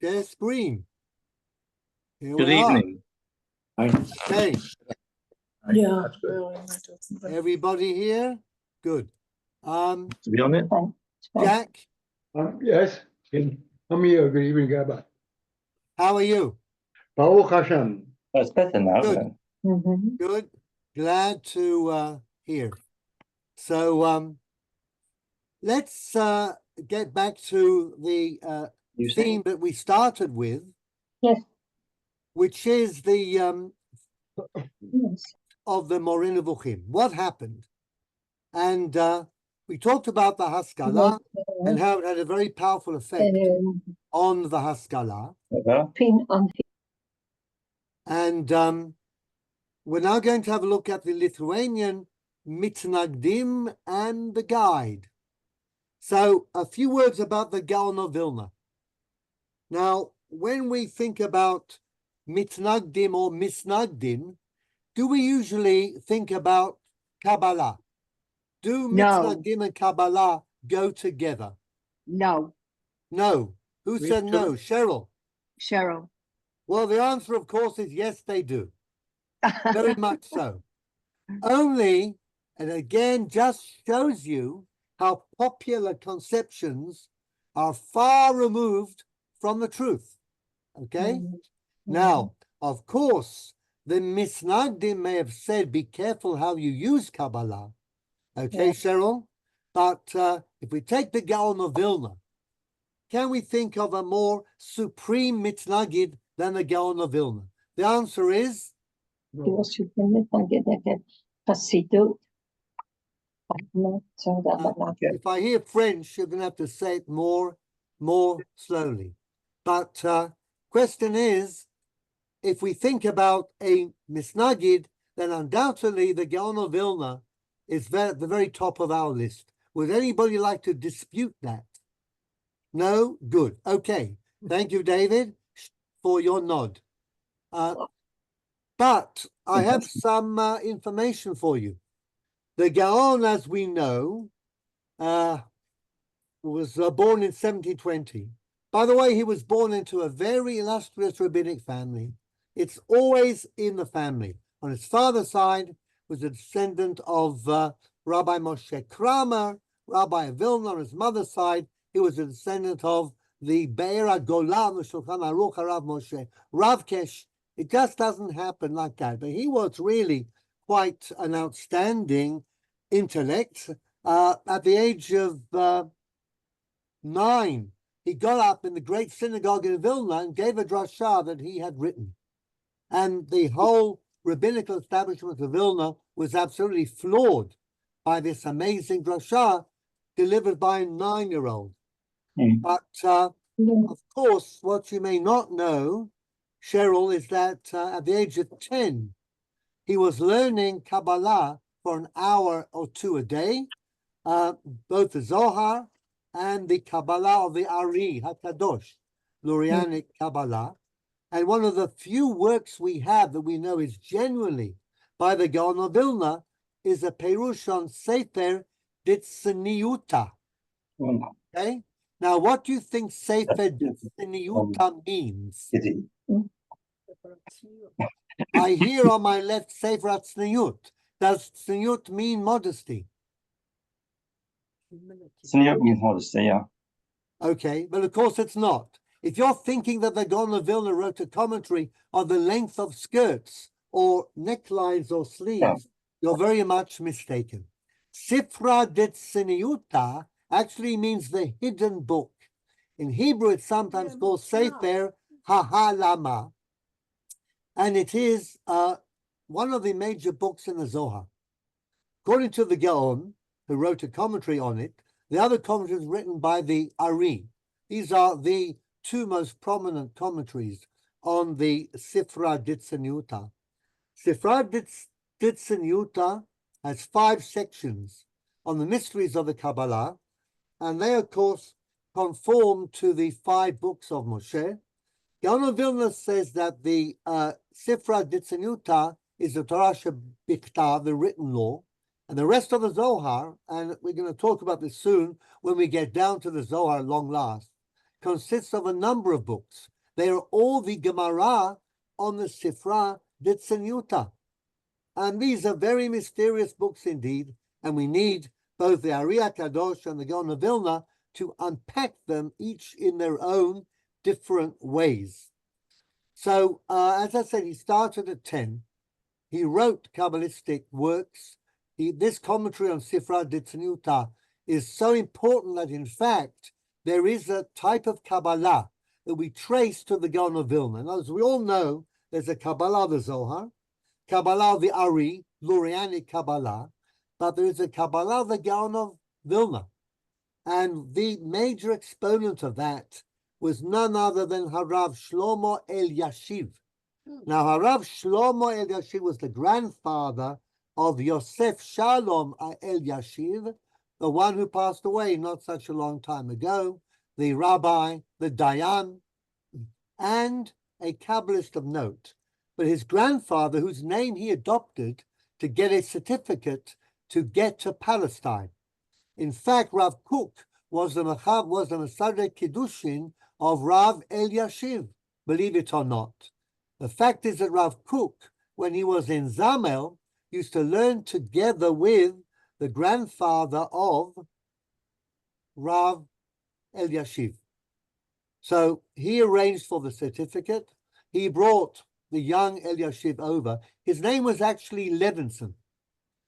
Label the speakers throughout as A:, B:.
A: Share screen. Here
B: Good
A: we are.
B: evening.
A: Okay,
C: Yeah.
A: everybody here? Good.
B: To be honest,
A: Jack,
D: Yes, I'm here. Good evening, Gabba.
A: how are you?
D: Baruch Hashem.
B: it's better now.
A: Good.
B: Isn't
C: Mhm.
A: Good. Glad to hear. So let's get back to the
B: You say?
A: theme that we started with,
C: Yes.
A: which is the
C: Yes.
A: of the Moreh Nevuchim. What happened? And we talked about the Haskalah and how it had a very powerful effect on the Haskalah.
B: Okay.
A: And we're now going to have a look at the Lithuanian Mitnagdim and the guide. So a few words about the Gaon of Vilna. Now, when we think about Mitnagdim or Misnagdim, do we usually think about Kabbalah? Do
C: No.
A: Mitnagdim and Kabbalah go together?
C: No.
A: No. Who
D: Me
A: said no?
D: too.
A: Cheryl.
C: Cheryl.
A: Well, the answer, of course, is yes, they do. Very much so. Only, and again, just shows you how popular conceptions are far removed from the truth. Okay?
C: Mhm.
A: Now, of course, the Misnagdim may have said, be careful how you use Kabbalah. Okay,
C: Yeah.
A: Cheryl? But if we take the Gaon of Vilna, can we think of a more supreme Mitnagid than the Gaon of Vilna? The answer is
D: No.
A: if I hear French, you're going to have to say it more slowly. But question is, if we think about a Misnagid, then undoubtedly the Gaon of Vilna is at the very top of our list. Would anybody like to dispute that? No? Good. Okay. Thank you, David, for your nod. But I have some information for you. The Gaon, as we know, was born in 1720. By the way, he was born into a very illustrious rabbinic family. It's always in the family. On his father's side, was a descendant of Rabbi Moshe Kramer, Rabbi of Vilna. On his mother's side, he was a descendant of the Be'er HaGolah, the Shulchan Aruch Rav Moshe, Rav Kesh. It just doesn't happen like that. But he was really quite an outstanding intellect. At the age of 9, he got up in the great synagogue in Vilna and gave a drasha that he had written. And the whole rabbinical establishment of Vilna was absolutely floored by this amazing drasha delivered by a 9-year-old. But of course, what you may not know, Cheryl, is that at the age of 10, he was learning Kabbalah for an hour or two a day, both the Zohar and the Kabbalah of the Ari HaKadosh, Lurianic Kabbalah. And one of the few works we have that we know is genuinely by the Gaon of Vilna is a Perush on Sefer Ditzniuta. Okay? Now, what do you think Sefer Ditzniuta means? I hear on my left Sefer Tzniut. Does Tzniut mean modesty?
B: Tzniut means modesty, yeah.
A: Okay, but of course it's not. If you're thinking that the Gaon of Vilna wrote a commentary on the length of skirts or necklines or sleeves, you're very much mistaken. Sifra Ditzniuta actually means the hidden book. In Hebrew, it's sometimes called Sefer HaHalama, and it is one of the major books in the Zohar. According to the Gaon, who wrote a commentary on it, the other commentary is written by the Ari. These are the two most prominent commentaries on the Sifra Ditzniuta. Sifra Ditzniuta has 5 sections on the mysteries of the Kabbalah, and they, of course, conform to the 5 books of Moshe. Gaon of Vilna says that the Sifra Ditzniuta is the Torah Shebikta, the written law, and the rest of the Zohar, and we're going to talk about this soon when we get down to the Zohar at long last, consists of a number of books, They are all the Gemara on the Sifra Ditzanyuta. And these are very mysterious books indeed, and we need both the Ari Kadosh and the Gaon of Vilna to unpack them each in their own different ways. So, as I said, he started at 10. He wrote Kabbalistic works. This commentary on Sifra Ditzanyuta is so important that, in fact, there is a type of Kabbalah that we trace to the Gaon of Vilna. And as we all know, there's a Kabbalah of the Zohar, Kabbalah of the Ari, Lurianic Kabbalah, but there is a Kabbalah of the Gaon of Vilna. And the major exponent of that was none other than Harav Shlomo Eliashiv. Now, Harav Shlomo Eliashiv was the grandfather of Yosef Shalom Eliashiv, the one who passed away not such a long time ago, the rabbi, the Dayan, and a Kabbalist of note. But his grandfather, whose name he adopted to get a certificate to get to Palestine. In fact, Rav Kook was the Masadeh Kiddushin of Rav Eliashiv, believe it or not. The fact is that Rav Kook, when he was in Zamel, used to learn together with the grandfather of Rav Eliashiv. So he arranged for the certificate. He brought the young Eliashiv over. His name was actually Levinson,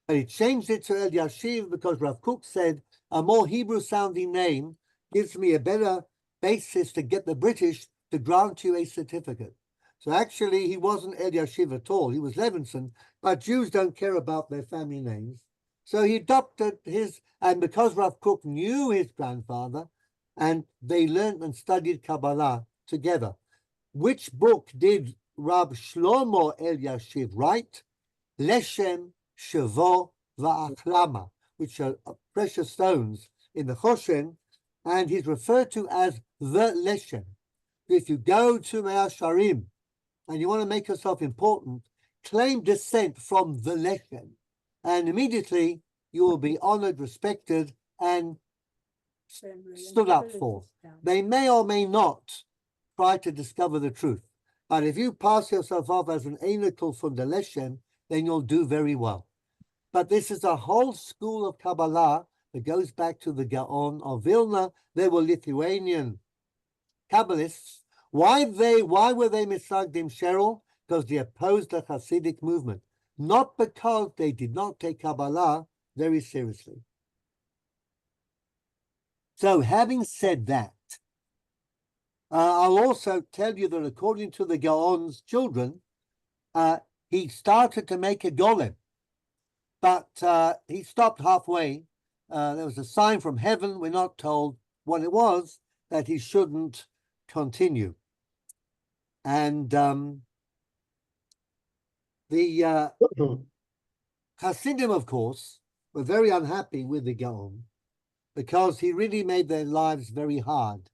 A: but he changed it to Eliashiv because Rav Kook said a more Hebrew-sounding name gives me a better basis to get the British to grant you a certificate. So actually, he wasn't Eliashiv at all. He was Levinson, but Jews don't care about their family names. So he adopted his, and because Rav Kook knew his grandfather, and they learned and studied Kabbalah together. Which book did Rab Shlomo Eliashiv write? Leshem, Shavo, Va'achlama, which are precious stones in the Choshen, and he's referred to as the Leshem. If you go to Mea Sharim and you want to make yourself important, claim descent from the Leshem, and immediately you will be honored, respected, and stood up for. They may or may not try to discover the truth, but if you pass yourself off as an Einikel from the Leshem, then you'll do very well. But this is a whole school of Kabbalah that goes back to the Gaon of Vilna. They were Lithuanian Kabbalists. Why were they Misagdim, Cheryl? Because they opposed the Hasidic movement, not because they did not take Kabbalah very seriously. So having said that, I'll also tell you that according to the Gaon's children, he started to make a golem, but he stopped halfway. There was a sign from heaven, we're not told what it was, that he shouldn't continue. And the Hasidim, of course, were very unhappy with the Gaon because he really made their lives very hard.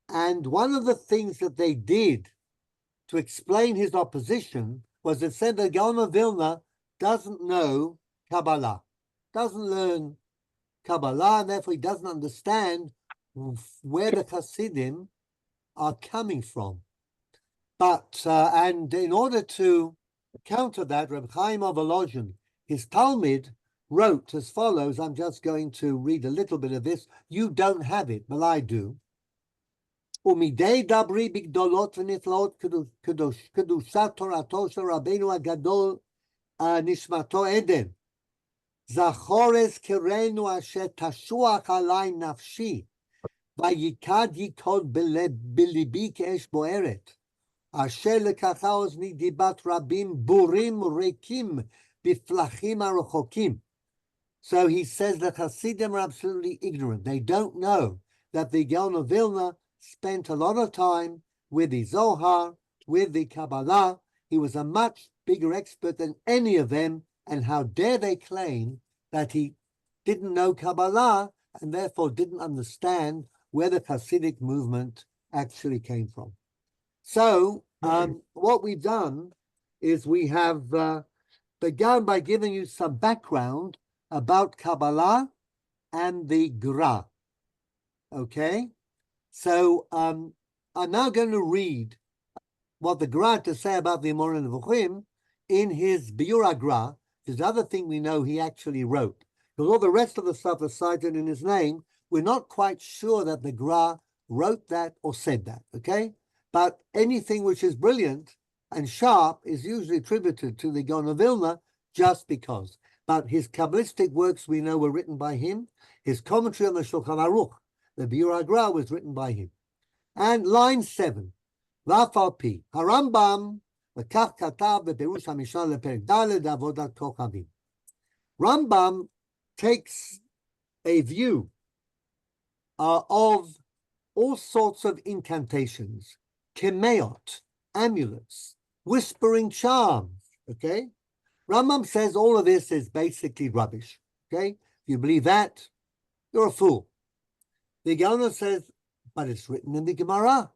A: And one of the things that they did to explain his opposition was it said that Gaon of Vilna doesn't know Kabbalah, doesn't learn Kabbalah, and therefore he doesn't understand where the Hasidim are coming from. But, and in order to counter that, Reb Chaim of Volozhin, his Talmud, wrote as follows. I'm just going to read a little bit of this. You don't have it, but I do. Umidei dabri bigdolot v'niflaot kedushat torato shel Rabbeinu Agadol nishmato Eden. Zachores kirenu asher tashuach alai nafshi vayikad yikod belibi ke'esh boeret asher lekacha ozni dibat rabim burim rekim biflachim arochokim. So he says that Hasidim are absolutely ignorant. They don't know that the Gaon of Vilna spent a lot of time with the Zohar, with the Kabbalah. He was a much bigger expert than any of them, and how dare they claim that he didn't know Kabbalah and therefore didn't understand where the Hasidic movement actually came from. So what we've done is we have begun by giving you some background about Kabbalah and the Gra. Okay? So I'm now going to read what the Gra had to say about the Emor Nevuchim in his Biur HaGra, which is the other thing we know he actually wrote. Because all the rest of the stuff that's cited in his name, we're not quite sure that the Gra wrote that or said that, okay? But anything which is brilliant and sharp is usually attributed to the Gaon of Vilna just because. But his Kabbalistic works we know were written by him. His commentary on the Shulchan Aruch, the Biur HaGra, was written by him. And line 7, V'af-al-pi, Harambam, v'kach katav b'perush HaMishnah lePerek Daled Avodat Kochavim. Rambam takes a view of all sorts of incantations, kemeot, amulets, whispering charms, okay? Rambam says all of this is basically rubbish, okay? If you believe that, you're a fool. The Gaon says, but it's written in the Gemara.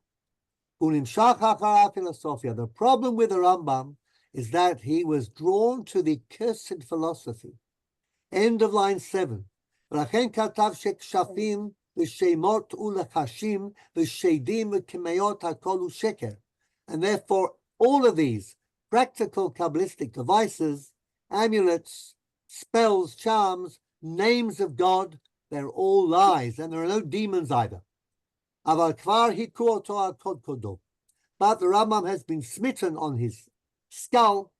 A: The problem with the Rambam is that he was drawn to the cursed philosophy. End of line 7. And therefore, all of these practical Kabbalistic devices, amulets, spells, charms, names of God, they're all lies, and there are no demons either. But the Rambam has been smitten on his skull.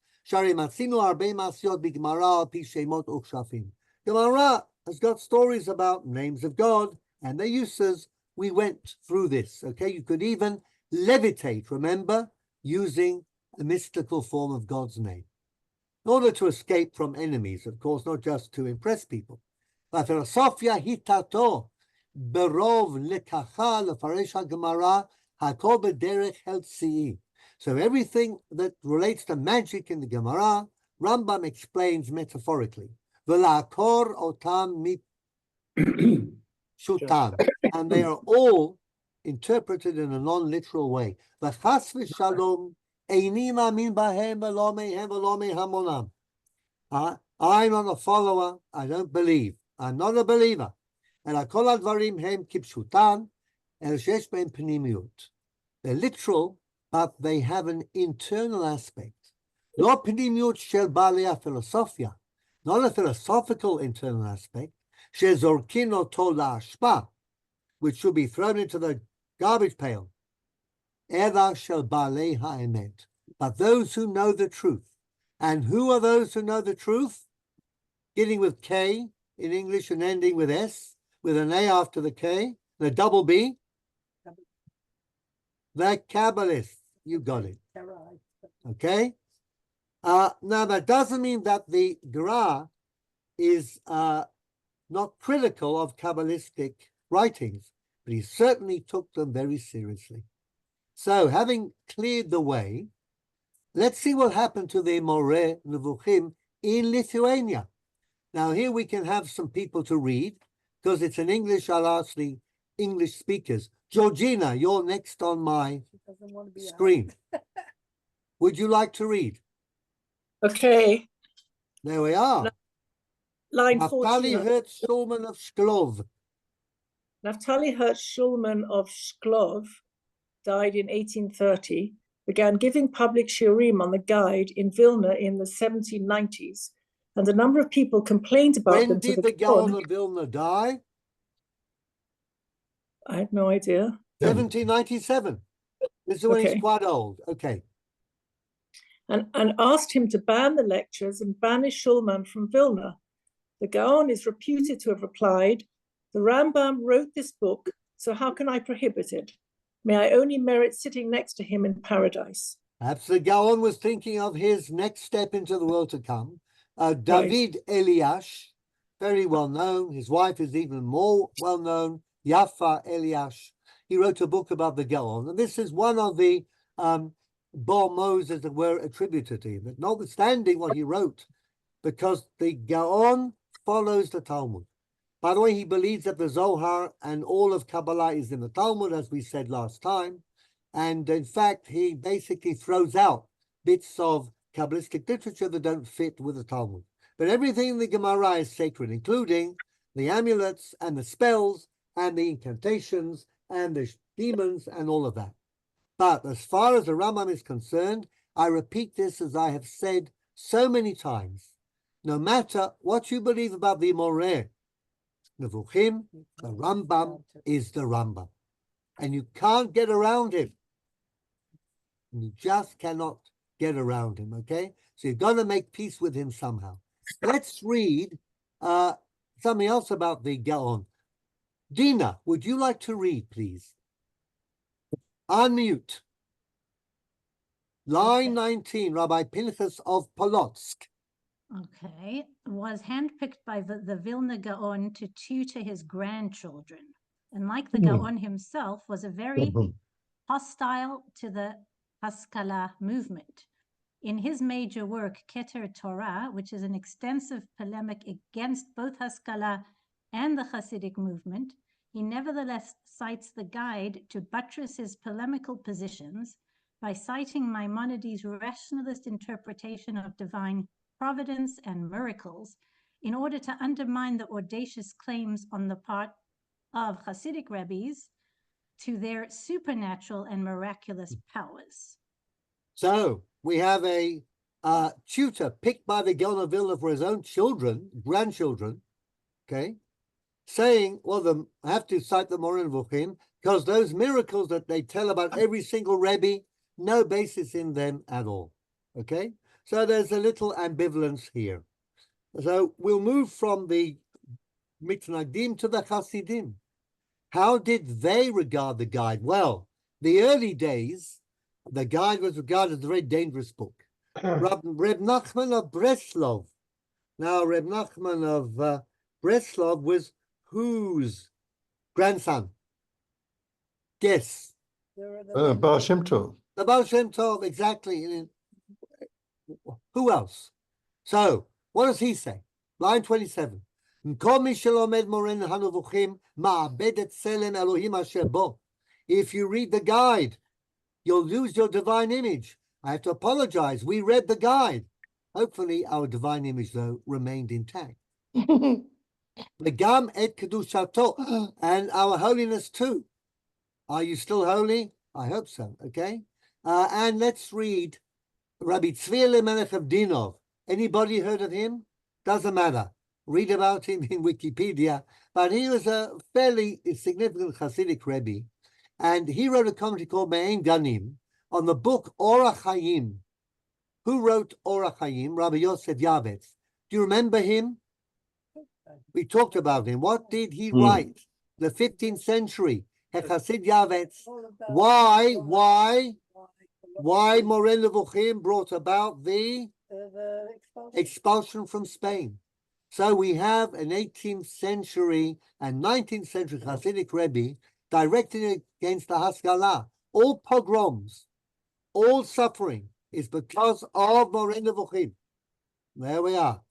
A: Gemara has got stories about names of God and their uses. We went through this, okay? You could even levitate, remember, using a mystical form of God's name. In order to escape from enemies, of course, not just to impress people. Philosophia hitato berov lekacha lefaresh haGemara hakol b'derech heltzii. So everything that relates to magic in the Gemara, Rambam explains metaphorically. V'la'akor otam shutam, and they are all interpreted in a non-literal way. V'chas v'shalom eini ma'amin bahem v'lo mehem v'lo mehamonam. I'm not a follower. I don't believe. I'm not a believer. And kol hadvarim hem kipshutan el shesh behem pnimiyut. They're literal, but they have an internal aspect. Lo pnimiyut shel baalei philosophia, not a philosophical internal aspect. Shezorkin oto la'ashpa, which should be thrown into the garbage pail. Ela shel baalei ha'emet, but those who know the truth. And who are those who know the truth? Beginning with K in English and ending with S, with an A after the K, and a double B. The Kabbalists. You got it. Okay? Now, that doesn't mean that the Gra is not critical of Kabbalistic writings, but he certainly took them very seriously. So, having cleared the way, let's see what happened to the Moreh Nevuchim in Lithuania. Now, here we can have some people to read, because it's in English. I'll ask the English speakers. Georgina, you're next on my screen. Would you like to read?
E: Okay,
A: There we are.
E: line
A: Naftali
E: 14.
A: Herz-Schulman of Shklov.
E: Naftali Herz-Schulman of Shklov died in 1830, began giving public shiurim on the guide in Vilna in the 1790s, and a number of people complained about
A: When
E: them to
A: did the Gaon of Vilna die?
E: I have no idea.
A: 1797. This is when
E: Okay.
A: he's quite old. Okay.
E: And asked him to ban the lectures and banish Schulman from Vilna. The Gaon is reputed to have replied, "The Rambam wrote this book, so how can I prohibit it? May I only merit sitting next to him in paradise."
A: Perhaps the Gaon was thinking of his next step into the world to come. David Eliash, very well known. His wife is even more well known, Yafa Eliash. He wrote a book about the Gaon, and this is one of the Bormos, as it were, attributed to him. But notwithstanding what he wrote, because the Gaon follows the Talmud. By the way, he believes that the Zohar and all of Kabbalah is in the Talmud, as we said last time. And in fact, he basically throws out bits of Kabbalistic literature that don't fit with the Talmud. But everything in the Gemara is sacred, including the amulets and the spells and the incantations and the demons and all of that. But as far as the Rambam is concerned, I repeat this as I have said so many times. No matter what you believe about the Moreh Nevuchim, the Rambam is the Rambam. And you can't get around him. You just cannot get around him, okay? So you've got to make peace with him somehow. Let's read something else about the Gaon. Dina, would you like to read, please? Unmute. Line 19, Rabbi Pinchas of Polotsk.
F: Okay, was handpicked by the Vilna Gaon to tutor his grandchildren. And like the Gaon himself, was a very hostile to the Haskalah movement. In his major work, Keter Torah, which is an extensive polemic against both Haskalah and the Hasidic movement, he nevertheless cites the guide to buttress his polemical positions by citing Maimonides' rationalist interpretation of divine providence and miracles in order to undermine the audacious claims on the part of Hasidic rabbis to their supernatural and miraculous powers.
A: So we have a tutor picked by the Gaon of Vilna for his own children, grandchildren, okay, saying, well, they have to cite the Moreh Nevuchim because those miracles that they tell about every single Rebbe, no basis in them at all, okay? So there's a little ambivalence here. So we'll move from the Mitnagdim to the Hasidim. How did they regard the guide? Well, the early days, the guide was regarded as a very dangerous book. Reb Nachman of Breslov. Now, Reb Nachman of Breslov was whose grandson? Guess.
D: Baal Shem Tov.
A: The Baal Shem Tov, exactly. Who else? So, what does he say? Line 27. If you read the guide, you'll lose your divine image. I have to apologize. We read the guide. Hopefully, our divine image, though, remained intact. V'gam et kedushato, and our holiness, too. Are you still holy? I hope so, okay? And let's read Rabbi Tzvi Elimelech of Dinov. Anybody heard of him? Doesn't matter. Read about him in Wikipedia. But he was a fairly significant Hasidic Rebbe. And he wrote a commentary called Me'en Ganim on the book Orach Chaim. Who wrote Orach Chaim? Rabbi Yosef Yavetz. Do you remember him? We talked about him. What did he write? The 15th century. Hasid Yavetz. Why Moreh Nevuchim brought about the expulsion from Spain? So we have an 18th century and 19th century Hasidic Rebbe directed against the Haskalah. All pogroms, all suffering is because of Moreh Nevuchim. There we are.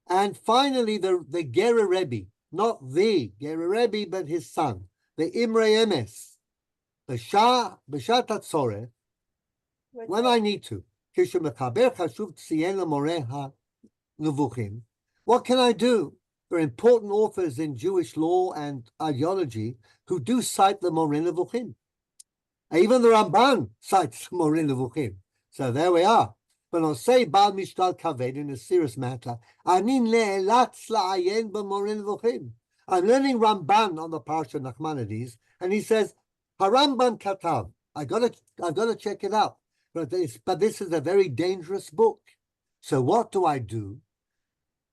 A: And finally, the Gerer Rebbe, not the Gerer Rebbe, but his son, the Imre Emes, B'shat HaTzorech, when I need to, what can I do? There are important authors in Jewish law and ideology who do cite the Moreh Nevuchim. Even the Ramban cites Moreh Nevuchim. So there we are. But I'll say Baal Mishtal Kaved in a serious matter. I'm learning Ramban on the Parsha Nachmanides, and he says, Haramban Katav. I've got to check it out. But this is a very dangerous book. So what do?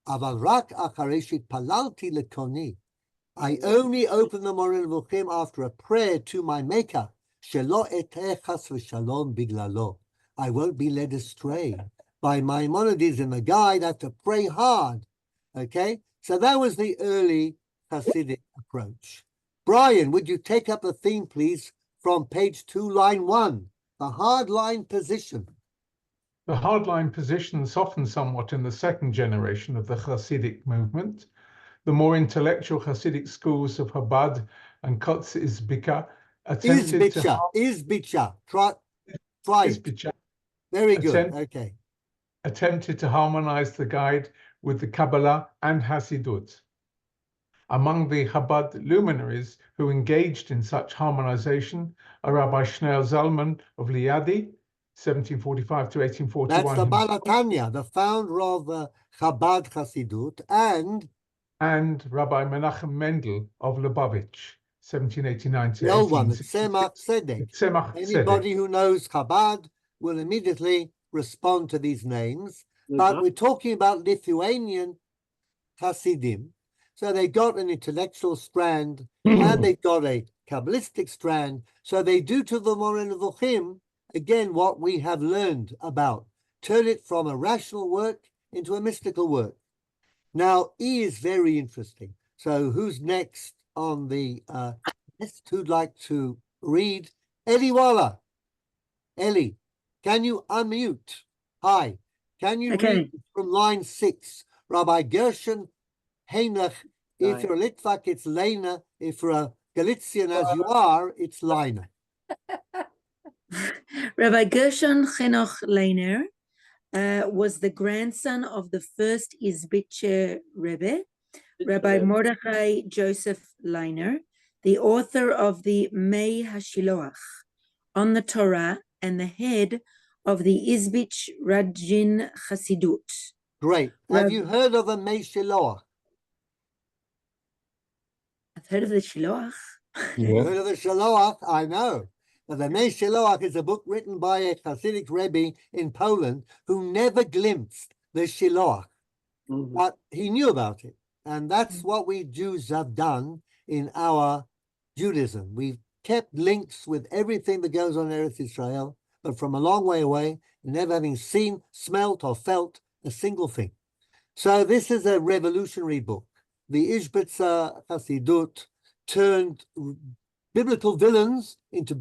A: Aval rak acharei palalti lekoni. I only open the Moreh Nevuchim after a prayer to my Maker. Shelo eteh chas v'shalom biglalo. I won't be led astray by Maimonides in the guide. I have to pray hard. Okay? So that was the early Hasidic approach. Brian, would you take up the theme, please, from page 2, line 1, the hardline position.
G: The hardline position softened somewhat in the second generation of the Hasidic movement. The more intellectual Hasidic schools of Chabad and Kotz Izbicha attempted
A: Izbicha. Try it. Very good. Okay.
G: Attempted to harmonize the guide with the Kabbalah and Hasidut. Among the Chabad luminaries who engaged in such harmonization are Rabbi Shneur Zalman of Liadi, 1745 to 1841.
A: That's the Balatanya, the founder of Chabad Hasidut,
G: and Rabbi Menachem Mendel of Lubavitch, 1789 to
A: the old one,
G: 1866.
A: Tzemach Tzedek.
G: Tzemach
A: Anybody
G: Tzedek.
A: who knows Chabad will immediately respond to these names. But we're talking about Lithuanian Hasidim. So they got an intellectual strand and they got a Kabbalistic strand. So they do to the Moreh Nevuchim, again, what we have learned about. Turn it from a rational work into a mystical work. Now, E is very interesting. So who's next on the list? Who'd like to read? Eli Walla. Eli, can you unmute? Hi. Can you read from line 6? Rabbi Gershon Heinrich, if you're a Litvak, it's Lena. If you're a Galician, as you are, it's Lina.
H: Rabbi Gershon Henoch Leiner was the grandson of the first Izbitcher Rebbe, Rabbi Mordechai Joseph Leiner, the author of the Mei HaShiloach on the Torah and the head of the Izbitch Rajin Chasidut.
A: Great. Have you heard of the Mei Shiloach?
H: I've heard of the Shiloach.
A: You heard of the Shiloach? I know. But the Mei Shiloach is a book written by a Hasidic Rebbe in Poland who never glimpsed the Shiloach. But he knew about it. And that's what we Jews have done in our Judaism. We've kept links with everything that goes on in Eretz Israel, but from a long way away, never having seen, smelt, or felt a single thing. So this is a revolutionary book. The Ishbitzer Hasidut turned biblical villains into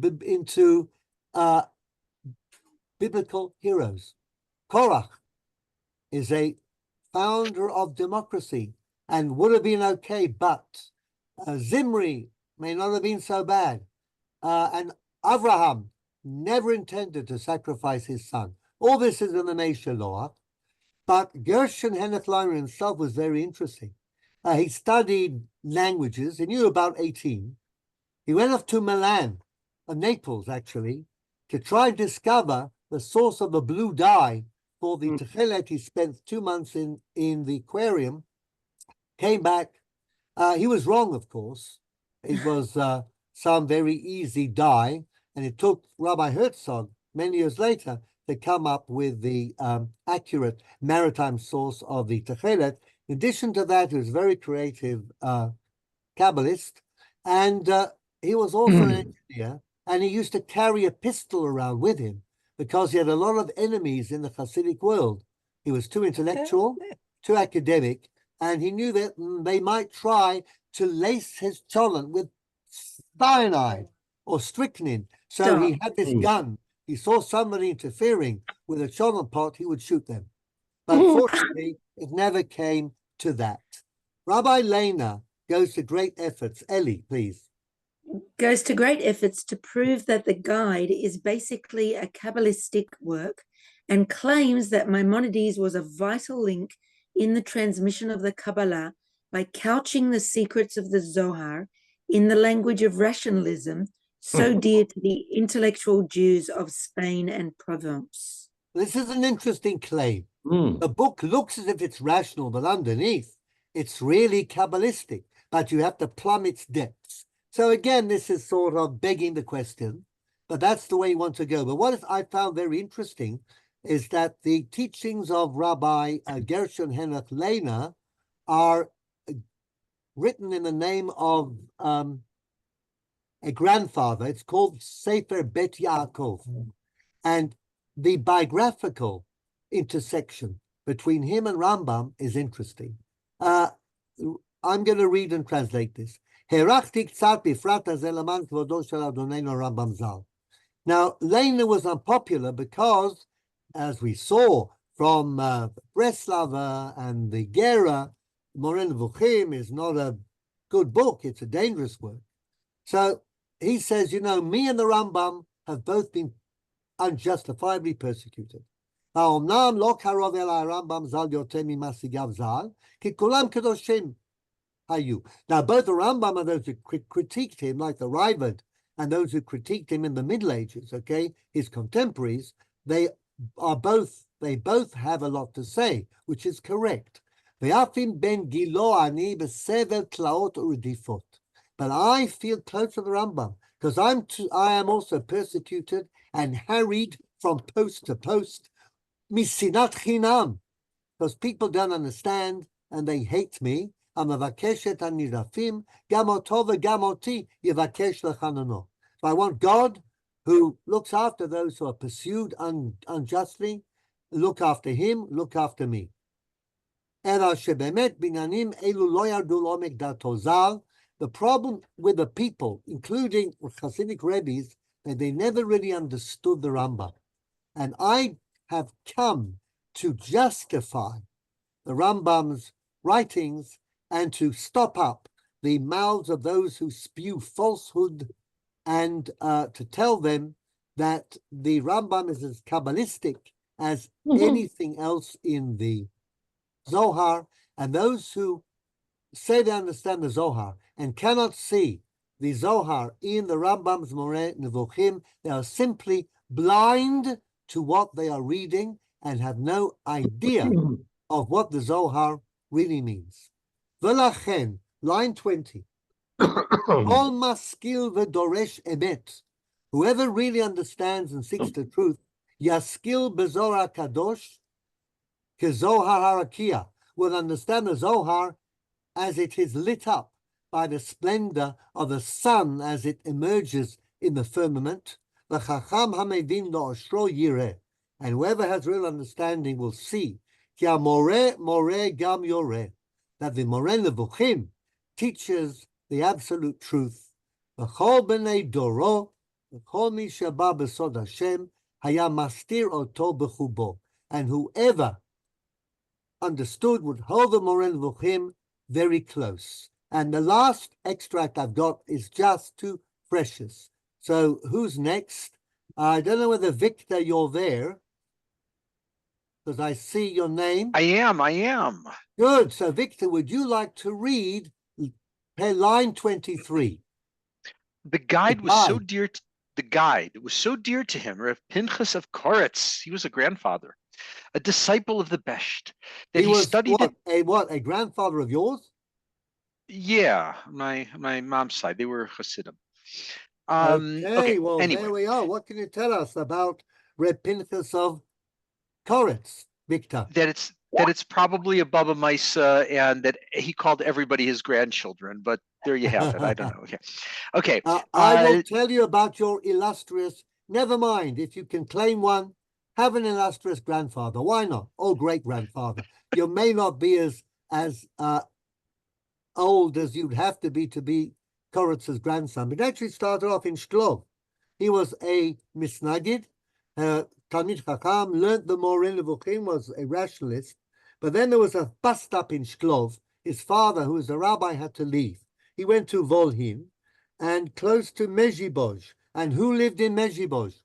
A: biblical heroes. Korach is a founder of democracy and would have been okay, but Zimri may not have been so bad. And Avraham never intended to sacrifice his son. All this is in the Mei Shiloach. But Gershon Henoch Leiner himself was very interesting. He studied languages. He knew about 18. He went off to Milan, Naples actually, to try and discover the source of the blue dye for the techelet. He spent 2 months in the aquarium, came back. He was wrong, of course. It was some very easy dye, and it took Rabbi Herzog many years later to come up with the accurate maritime source of the techelet. In addition to that, he was a very creative Kabbalist, and he was also an engineer, and he used to carry a pistol around with him because he had a lot of enemies in the Hasidic world. He was too intellectual, too academic, and he knew that they might try to lace his cholent with cyanide or strychnine. So he had this gun. He saw somebody interfering with a cholent pot, he would shoot them. But fortunately, it never came to that. Rabbi Leiner goes to great efforts. Eli, please.
H: Goes to great efforts to prove that the guide is basically a Kabbalistic work and claims that Maimonides was a vital link in the transmission of the Kabbalah by couching the secrets of the Zohar in the language of rationalism so dear to the intellectual Jews of Spain and Provence.
A: This is an interesting claim. The book looks as if it's rational, but underneath, it's really Kabbalistic, but you have to plumb its depths. So again, this is sort of begging the question, but that's the way you want to go. But what I found very interesting is that the teachings of Rabbi Gershon Henoch Leiner are written in the name of a grandfather. It's called Sefer Bet Yaakov. And the biographical intersection between him and Rambam is interesting. I'm going to read and translate this. Now, Leiner was unpopular because, as we saw from Breslava and the Gera, Moreh Nevuchim is not a good book. It's a dangerous work. So he says, you know, me and the Rambam have both been unjustifiably persecuted. hayu. Now, both the Rambam and those who critiqued him, like the Raavad, and those who critiqued him in the Middle Ages, okay, his contemporaries, they both have a lot to say, which is correct. But I feel close to the Rambam because I am also persecuted and harried from post to post. Misinat chinam, because people don't understand and they hate me. So I want God, who looks after those who are pursued unjustly, look after him, look after me. The problem with the people, including Hasidic rabbis, that they never really understood the Rambam. And I have come to justify the Rambam's writings and to stop up the mouths of those who spew falsehood and to tell them that the Rambam is as Kabbalistic as anything else in the Zohar, and those who say they understand the Zohar and cannot see the Zohar in the Rambam's Moreh Nevuchim, they are simply blind to what they are reading and have no idea of what the Zohar really means. V'lachen, line 20. Kol maskil v'doresh emet. Whoever really understands and seeks the truth, yaskil bezohar kadosh, kezohar harakia, will understand the Zohar as it is lit up by the splendor of the sun as it emerges in the firmament. V'chacham hamevin lo ashro yireh. And whoever has real understanding will see ki ha-moreh moreh gam yoreh, that the Moreh Nevuchim teaches the absolute truth. V'chol b'nei doro, v'chol mi sheba b'sod Hashem, haya mastir oto b'chubo. And whoever understood would hold the Moreh Nevuchim very close. And the last extract I've got is just too precious. So who's next? I don't know whether Victor, you're there, because I see your name.
I: I am.
A: Good. So Victor, would you like to read line 23?
I: The guide was so dear to him, Rav Pinchas of Koretz. He was a grandfather, a disciple of the Besht, that he studied
A: a grandfather of yours?
I: Yeah, my mom's side. They were Hasidim.
A: Okay, well,
I: anyway.
A: There we are. What can you tell us about Reb Pinchas of Koretz, Victor?
I: That it's probably a Baba Misa, and that he called everybody his grandchildren. But there you have it. I don't know. Okay.
A: I will tell you about your illustrious. Never mind if you can claim one. Have an illustrious grandfather. Why not? Or great grandfather. You may not be as old as you'd have to be Koretz's grandson. But actually started off in Shklov. He was a misnagid, Talmid Chacham, learned the Moreh Nevuchim, was a rationalist. But then there was a bust up in Shklov. His father, who was a rabbi, had to leave. He went to Volhin and close to Mezhibozh. And who lived in Mezhibozh?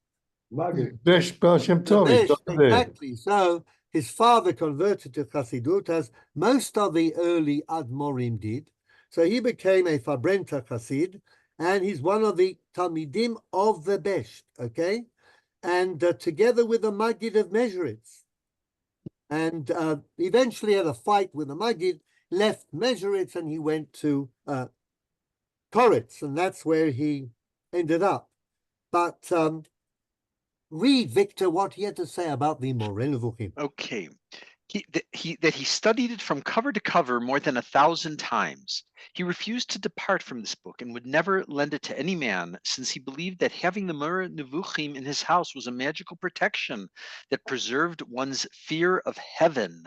D: Besh Baal Shem Tov.
A: Exactly. So his father converted to Chassidut, as most of the early Admorim did. So he became a Fabrenta Chassid, and he's one of the Talmidim of the Besht, okay? And together with the Maggid of Mezheritz. And eventually had a fight with the Maggid, left Mezheritz, and he went to Koretz, and that's where he ended up. But read, Victor, what he had to say about the Moreh Nevuchim.
I: Okay. He studied it from cover to cover more than 1,000 times. He refused to depart from this book and would never lend it to any man, since he believed that having the Moreh Nevuchim in his house was a magical protection that preserved one's fear of heaven.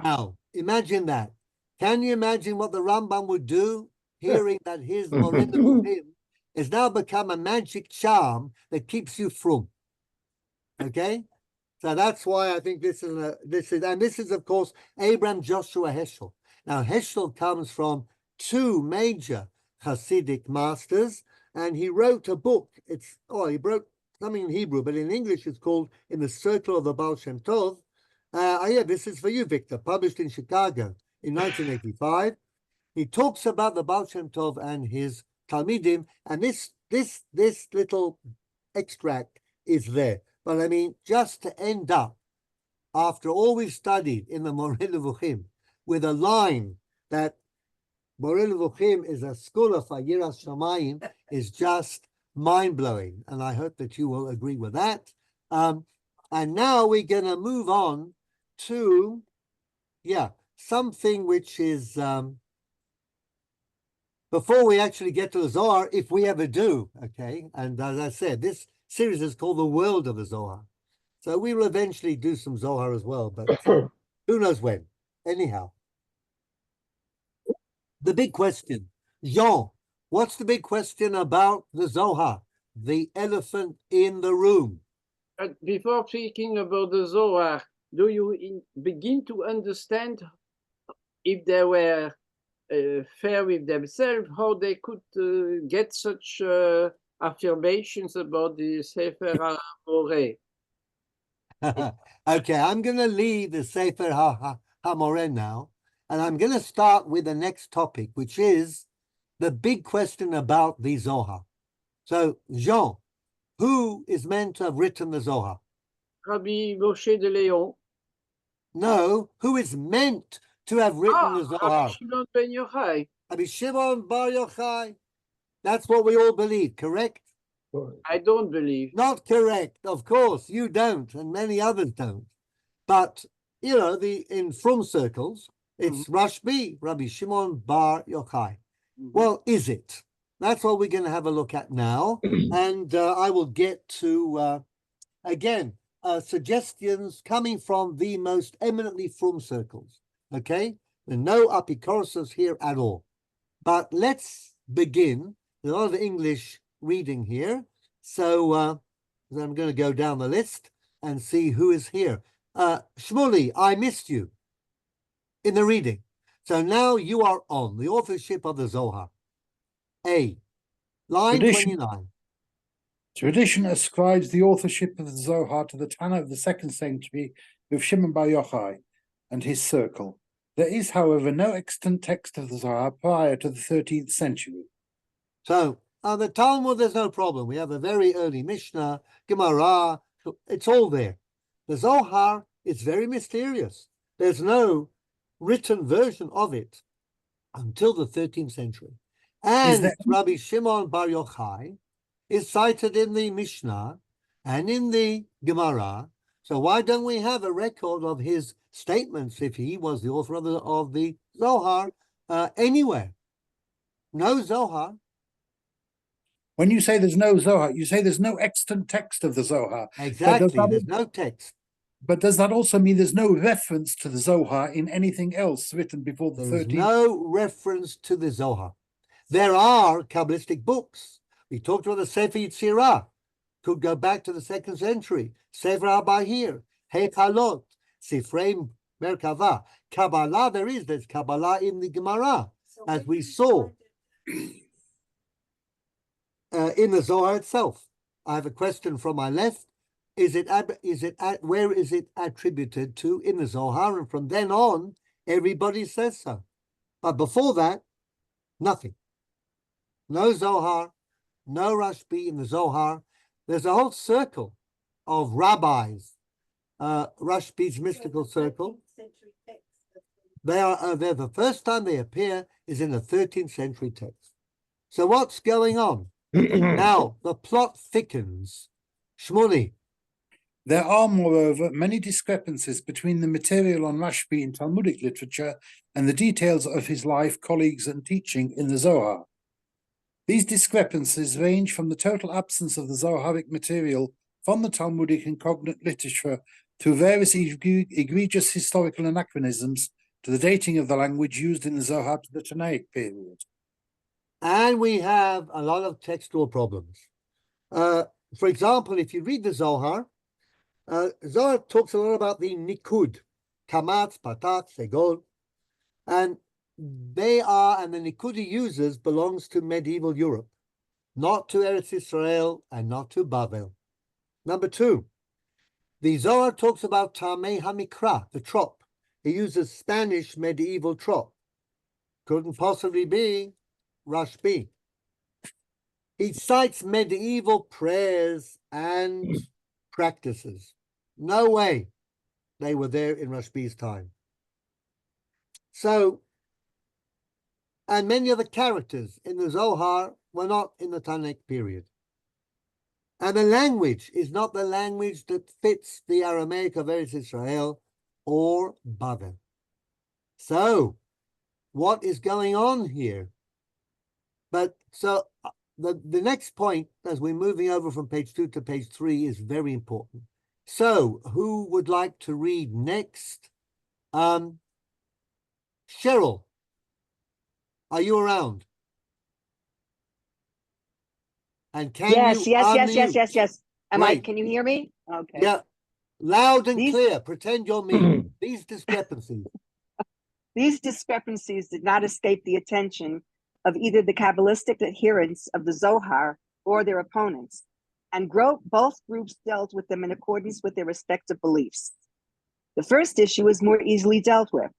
A: Now, imagine that. Can you imagine what the Rambam would do, hearing that his Moreh Nevuchim has now become a magic charm that keeps you from? Okay, so that's why I think this is of course Abraham Joshua Heschel. Now Heschel comes from two major Hasidic masters, and he wrote a book. He wrote something in Hebrew, but in English it's called "In the Circle of the Baal Shem Tov," Yeah, this is for you, Victor, published in Chicago in 1985. He talks about the Baal Shem Tov and his Talmidim, and this little extract is there. But I mean, just to end up, after all we've studied in the Moreh Nevuchim, with a line that Moreh Nevuchim is a school of Yiras Shamayim, is just mind-blowing, and I hope that you will agree with that. And now we're going to move on to, something which is, before we actually get to the Zohar, if we ever do, okay? And as I said, this series is called The World of the Zohar. So we will eventually do some Zohar as well, but who knows when. Anyhow, the big question, Jean, what's the big question about the Zohar? The elephant in the room.
J: Before speaking about the Zohar, do you begin to understand if they were fair with themselves, how they could get such affirmations about the Sefer HaMoreh?
A: Okay, I'm going to leave the Sefer HaMoreh now, and I'm going to start with the next topic, which is the big question about the Zohar. So, Jean, who is meant to have written the Zohar?
J: Rabbi Moshe de Leon.
A: No, who is meant to have written the Zohar?
J: Rabbi Shimon ben Yochai.
A: Rabbi Shimon bar Yochai. That's what we all believe, correct?
J: I don't believe.
A: Not correct, of course. You don't, and many others don't. But, you know, in Frum circles, it's Rashbi, Rabbi Shimon bar Yochai. Well, is it? That's what we're going to have a look at now. And I will get to, again, suggestions coming from the most eminently Frum circles. Okay? There are no apikoros here at all. But let's begin. There's a lot of English reading here. So I'm going to go down the list and see who is here. Shmuley, I missed you in the reading. So now you are on the authorship of the Zohar. A, line 29.
K: Tradition ascribes the authorship of the Zohar to the Tanna of the 2nd century with Shimon bar Yochai and his circle. There is, however, no extant text of the Zohar prior to the 13th century.
A: So, the Talmud, there's no problem. We have a very early Mishnah, Gemara, it's all there. The Zohar is very mysterious. There's no written version of it until the 13th century. And Rabbi Shimon bar Yochai is cited in the Mishnah and in the Gemara. So why don't we have a record of his statements if he was the author of the Zohar anywhere? No Zohar.
K: When you say there's no Zohar, you say there's no extant text of the Zohar.
A: Exactly, there's no text.
K: But does that also mean there's no reference to the Zohar in anything else written before the 13th?
A: There's no reference to the Zohar. There are Kabbalistic books. We talked about the Sefer Yetzirah. Could go back to the 2nd century. Sefer HaBahir, Heikalot, Sifrei Merkava. Kabbalah, there's Kabbalah in the Gemara, as we saw in the Zohar itself. I have a question from my left. Where is it attributed to in the Zohar? And from then on, everybody says so. But before that, nothing. No Zohar, no Rashbi in the Zohar. There's a whole circle of rabbis, Rashbi's mystical circle. They're the first time they appear is in the 13th century text. So what's going on? Now, the plot thickens. Shmuley.
K: There are, moreover, many discrepancies between the material on Rashbi in Talmudic literature and the details of his life, colleagues, and teaching in the Zohar. These discrepancies range from the total absence of the Zoharic material from the Talmudic and cognate literature to various egregious historical anachronisms to the dating of the language used in the Zohar to the Tanaic period.
A: And we have a lot of textual problems. For example, if you read the Zohar, Zohar talks a lot about the Nikud, Kamatz, Patat, Segol, and the Nikud he uses belongs to medieval Europe, not to Eretz Israel and not to Babel. Number two, The Zohar talks about Tamei Hamikra, the trop. He uses Spanish medieval trop. Couldn't possibly be Rashbi. He cites medieval prayers and practices. No way they were there in Rashbi's time. So, and many of the characters in the Zohar were not in the Tanakh period. And the language is not the language that fits the Aramaic of Eretz Israel or Babel. So, what is going on here? But so the next point, as we're moving over from page 2 to page 3, is very important. So, who would like to read next? Cheryl, are you around? And can
C: Yes,
A: you
C: yes, yes,
A: unmute?
C: yes, yes, yes. Am I,
A: Great.
C: can you hear me? Okay.
A: Yeah, loud and
C: These-
A: clear. Pretend you're me. These discrepancies.
C: These discrepancies did not escape the attention of either the Kabbalistic adherents of the Zohar or their opponents, and both groups dealt with them in accordance with their respective beliefs. The first issue is more easily dealt with.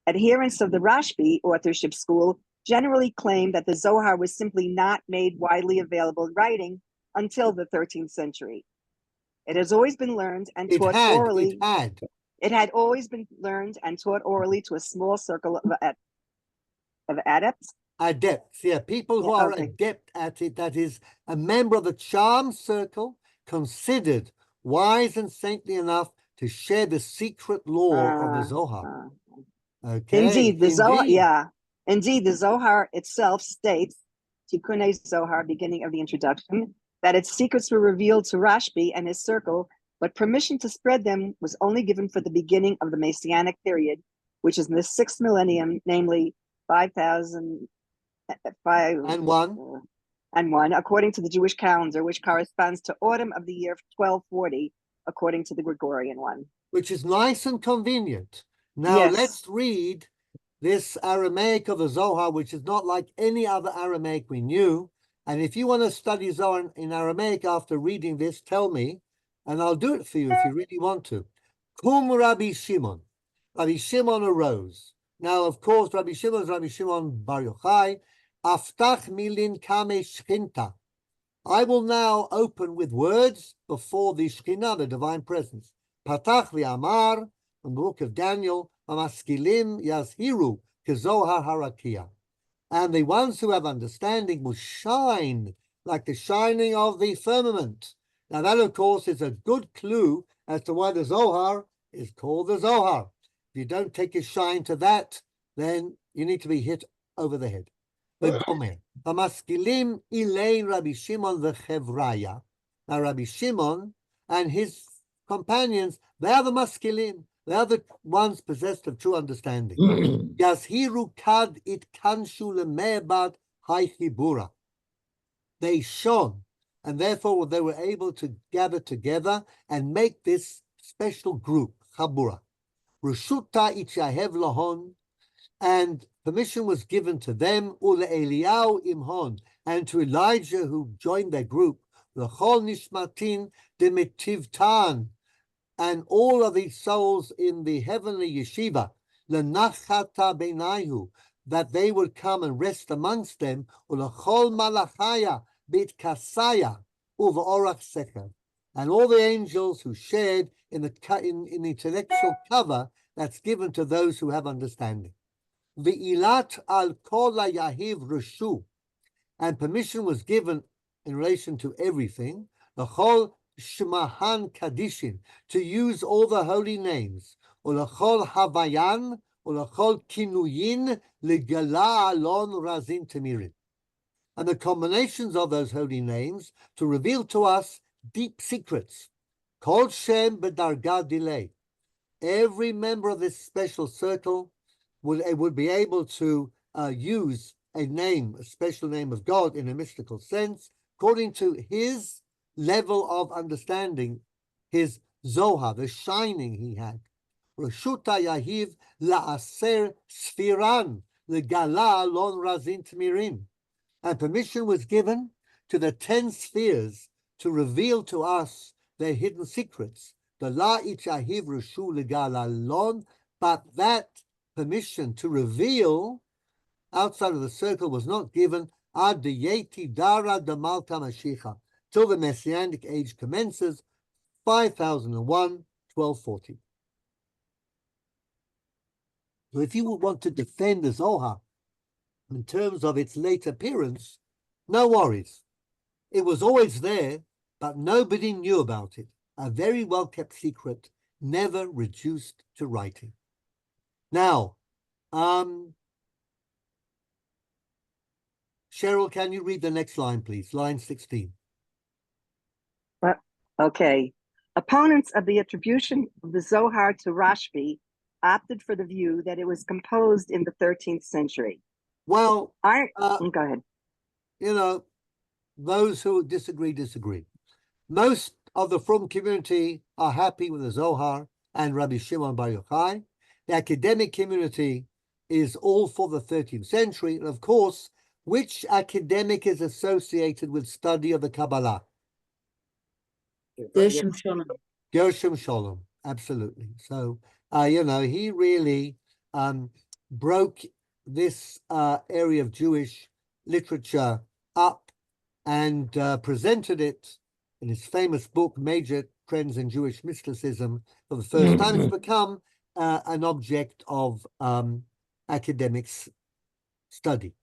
C: Adherents of the Rashbi authorship school generally claim that the Zohar was simply not made widely available in writing until the 13th century. It has always been learned and taught orally. It had always been learned and taught orally to a small circle of adepts.
A: Adepts, yeah, people who are adept at it, that is, a member of the charm circle, considered wise and saintly enough to share the secret lore of the Zohar. Okay.
C: Indeed, the Zohar, yeah. Indeed, the Zohar itself states, Tikkunei Zohar, beginning of the introduction, that its secrets were revealed to Rashbi and his circle, but permission to spread them was only given for the beginning of the Messianic period, which is in the 6th millennium, namely 5001, according to the Jewish calendar, which corresponds to autumn of the year 1240, according to the Gregorian one.
A: Which is nice and convenient. Now let's read this Aramaic of the Zohar, which is not like any other Aramaic we knew. And if you want to study Zohar in Aramaic after reading this, tell me, and I'll do it for you if you really want to. Kum Rabbi Shimon. Rabbi Shimon arose. Now, of course, Rabbi Shimon is Rabbi Shimon Bar Yochai. Aftach milin kame shchinta. I will now open with words before the Shekhinah, the divine presence. Patach v'amar, from the book of Daniel, Amaskilim yazhiru kezohar harakia. And the ones who have understanding will shine like the shining of the firmament. Now that, of course, is a good clue as to why the Zohar is called the Zohar. If you don't take a shine to that, then you need to be hit over the head. The Gomer. Amaskilim ilay Rabbi Shimon v'chevraya. Now Rabbi Shimon and his companions, they are the maskilim. They are the ones possessed of true understanding. Yazhiru kad it kanshu lemebad haichibura. They shone, and therefore they were able to gather together and make this special group, chabura. Rushuta itchahev lahon, and permission was given to them, ule Eliyahu imhon, and to Elijah who joined their group, l'chol nishmatin demitivtan, and all of these souls in the heavenly yeshiva, lenachata beinayu, that they would come and rest amongst them, ulachol malachaya bit kasaya uva orach secher, and all the angels who shared in the intellectual cover that's given to those who have understanding. V'ilat al kol yahiv rushu, and permission was given in relation to everything. The whole Shemahan Kadishin, to use all the holy names, Olachol Havayan, Olachol Kinuyin, Legala Alon Razin Temirin. And the combinations of those holy names to reveal to us deep secrets. Kol Shem B'darga Delay. Every member of this special circle would be able to use a name, a special name of God in a mystical sense, according to his level of understanding, his Zohar, the shining he had. Rashuta Yahiv la'aser sfiran legala lon razin tmirin. And permission was given to the 10 spheres to reveal to us their hidden secrets. the la ichahiv rushu legalalon, but that permission to reveal outside of the circle was not given ad the yeti dara the malta mashicha, till the messianic age commences, 5001, 1240. So if you would want to defend the Zohar in terms of its late appearance, no worries. It was always there, but nobody knew about it. A very well-kept secret, never reduced to writing. Now, Cheryl, can you read the next line, please? Line 16.
C: Okay. Opponents of the attribution of the Zohar to Rashbi opted for the view that it was composed in the 13th century.
A: Well,
C: go ahead.
A: You know, those who disagree, disagree. Most of the Frum community are happy with the Zohar and Rabbi Shimon Bar Yochai. The academic community is all for the 13th century. And of course, which academic is associated with study of the Kabbalah?
H: Gershom Scholem.
A: Gershom Scholem, absolutely. So, you know, he really broke this area of Jewish literature up and presented it in his famous book, Major Trends in Jewish Mysticism. For the first time, it's become an object of academics study.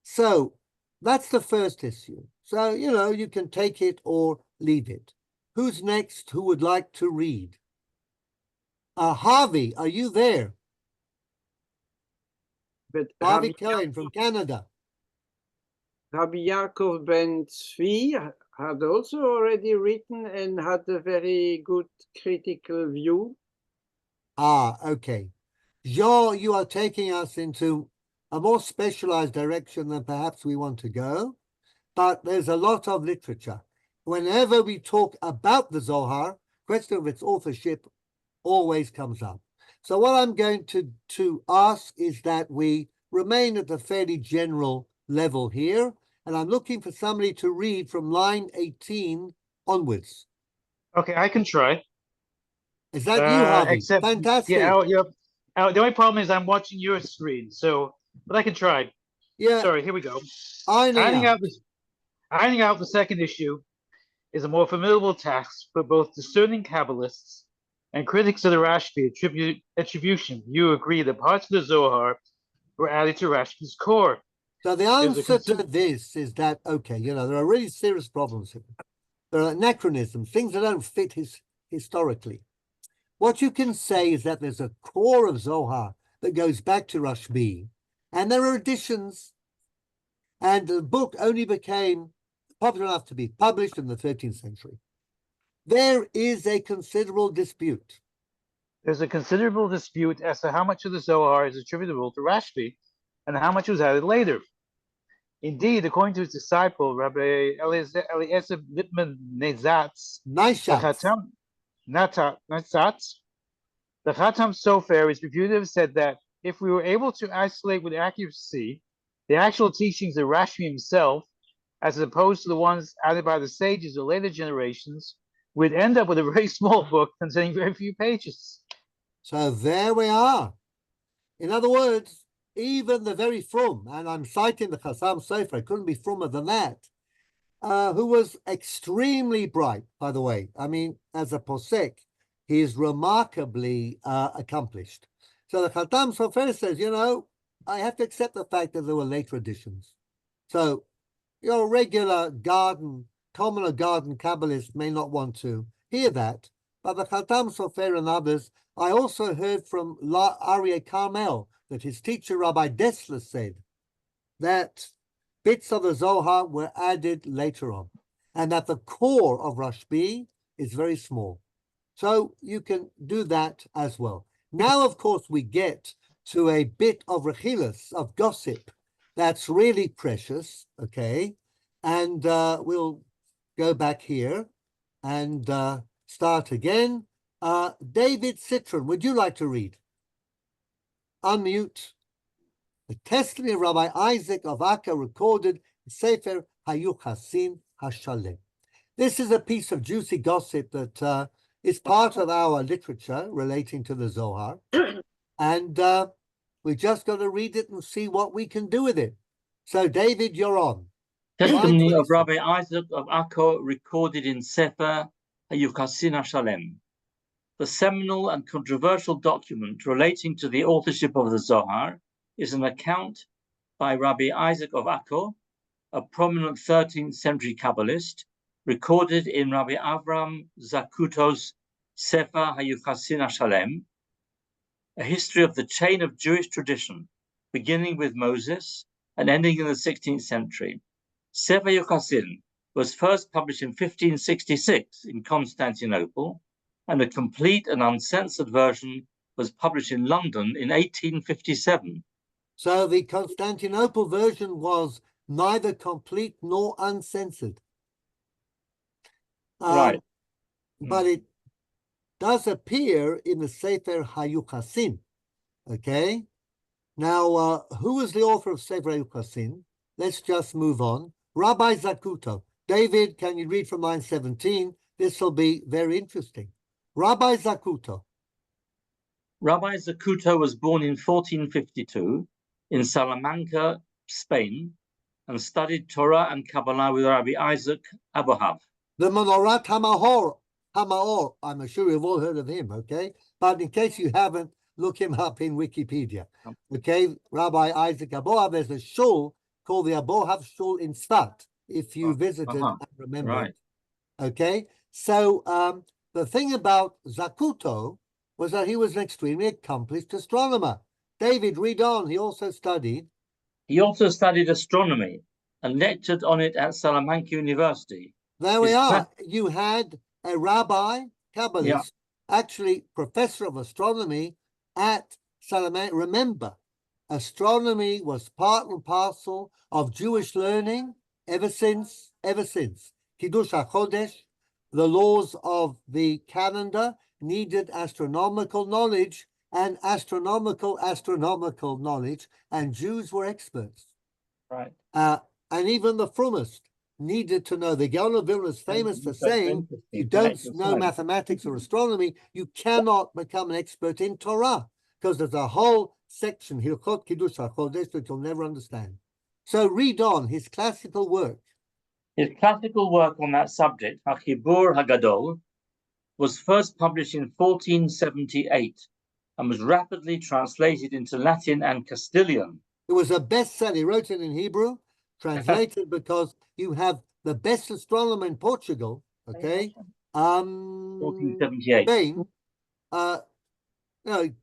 A: So that's the first issue. So, you know, you can take it or leave it. Who's next? Who would like to read? Harvey, are you there?
J: But
A: Harvey Cohen from Canada.
J: Rabbi Yaakov ben Tzvi had also already written and had a very good critical view.
A: Okay. Jean, you are taking us into a more specialized direction than perhaps we want to go, but there's a lot of literature. Whenever we talk about the Zohar, question of its authorship always comes up. So what I'm going to ask is that we remain at a fairly general level here, and I'm looking for somebody to read from line 18 onwards.
L: Okay, I can try.
A: Is that you, Harvey?
L: Except,
A: Fantastic.
L: Yeah, the only problem is I'm watching your screen, so, but I can try.
A: Yeah.
L: Sorry, here we go.
A: Ironing out.
L: Ironing out the second issue is a more formidable task for both discerning Kabbalists and critics of the Rashbi attribution. You agree that parts of the Zohar were added to Rashbi's core.
A: So the answer to this is that, okay, you know, there are really serious problems here. There are anachronisms, things that don't fit historically. What you can say is that there's a core of Zohar that goes back to Rashbi, and there are additions, and the book only became popular enough to be published in the 13th century. There is a considerable dispute.
L: There's a considerable dispute as to how much of the Zohar is attributable to Rashbi and how much was added later. Indeed, according to his disciple, Rabbi Eliezer Lippman Nezatz, the Khatam Sofer is reputed to have said that if we were able to isolate with accuracy the actual teachings of Rashbi himself, as opposed to the ones added by the sages of later generations, we'd end up with a very small book containing very few pages.
A: So there we are. In other words, even the very Frum, and I'm citing the Khatam Sofer, it couldn't be Frummer than that, who was extremely bright, by the way. I mean, as a posek, he is remarkably accomplished. So the Khatam Sofer says, you know, I have to accept the fact that there were later editions. So your regular commoner garden Kabbalist may not want to hear that, but the Khatam Sofer and others, I also heard from Aryeh Carmel that his teacher Rabbi Dessler said that bits of the Zohar were added later on, and that the core of Rashbi is very small. So you can do that as well. Now, of course, we get to a bit of rechilas, of gossip, that's really precious, okay? And we'll go back here and start again. David Citron, would you like to read? Unmute. The testimony of Rabbi Isaac of Akka recorded in Sefer Hayuchasin Hashalem. This is a piece of juicy gossip that It's part of our literature relating to the Zohar. And we just got to read it and see what we can do with it. So, David, you're on.
M: Testimony of Rabbi Isaac of Akko recorded in Sefer HaYuchasin HaShalem. The seminal and controversial document relating to the authorship of the Zohar is an account by Rabbi Isaac of Akko, a prominent 13th century Kabbalist, recorded in Rabbi Avram Zakuto's Sefer HaYuchasin HaShalem, a history of the chain of Jewish tradition, beginning with Moses and ending in the 16th century. Sefer Yuchasin was first published in 1566 in Constantinople, and a complete and uncensored version was published in London in 1857.
A: So the Constantinople version was neither complete nor uncensored.
M: Right.
A: But it does appear in the Sefer HaYuchasin. Okay. Now, who was the author of Sefer HaYuchasin? Let's just move on. Rabbi Zakuto. David, can you read from line 17? This will be very interesting. Rabbi Zakuto.
M: Rabbi Zakuto was born in 1452 in Salamanca, Spain, and studied Torah and Kabbalah with Rabbi Isaac Abohav.
A: The Menorah Hamaor, I'm sure you've all heard of him, okay? But in case you haven't, look him up in Wikipedia. Okay, Rabbi Isaac Abohav, there's a shul called the Abohav Shul in Sfat, if you visited and remember.
M: Right.
A: Okay, so the thing about Zakuto was that he was an extremely accomplished astronomer. David, read on. He also studied
M: astronomy and lectured on it at Salamanca University.
A: There we are. You had a rabbi, Kabbalist, actually professor of astronomy at Salamanca. Remember, astronomy was part and parcel of Jewish learning ever since Kiddush HaChodesh. The laws of the calendar needed astronomical knowledge and astronomical knowledge, and Jews were experts.
M: Right.
A: And even the frummest needed to know. The Gaon of Vilna is famous for saying, you don't know mathematics or astronomy, you cannot become an expert in Torah, because there's a whole section, Hilchot Kiddush HaChodesh, that you'll never understand. So read on his classical work.
M: His classical work on that subject, HaChibur HaGadol, was first published in 1478 and was rapidly translated into Latin and Castilian.
A: It was a bestseller. He wrote it in Hebrew, translated because you have the best astronomer in Portugal, okay?
M: 1478.
A: Spain, got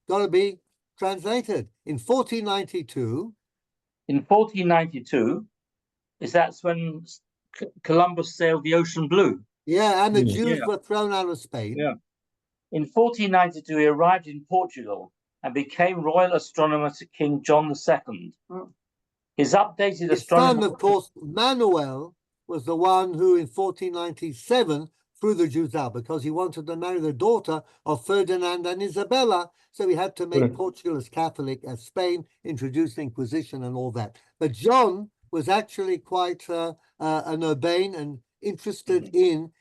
A: to be translated. In 1492.
M: In 1492, that's when Columbus sailed the ocean blue.
A: Yeah, and the Jews were thrown out of Spain.
M: Yeah. In 1492, he arrived in Portugal and became royal astronomer to King John II. His updated astronomy.
A: His son, of course, Manuel, was the one who in 1497 threw the Jews out because he wanted to marry the daughter of Ferdinand and Isabella. So he had to make Portugal as Catholic as Spain, introduce the Inquisition and all that. But John was actually quite an urbane and interested in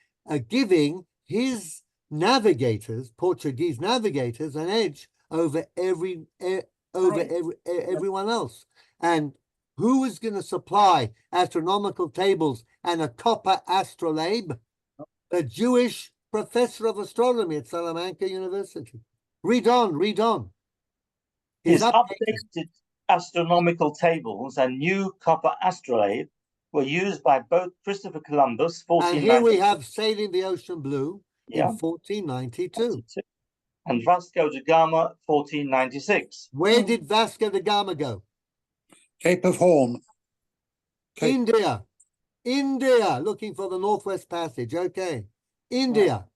A: giving his navigators, Portuguese navigators, an edge over everyone else. And who was going to supply astronomical tables and a copper astrolabe? A Jewish professor of astronomy at Salamanca University. Read on.
M: His updated astronomical tables and new copper astrolabe were used by both Christopher Columbus, 1492.
A: And here we have Sailing the Ocean Blue in 1492.
M: And Vasco da Gama, 1496.
A: Where did Vasco da Gama go?
K: Cape of Horn.
A: India, looking for the Northwest Passage. Okay. India.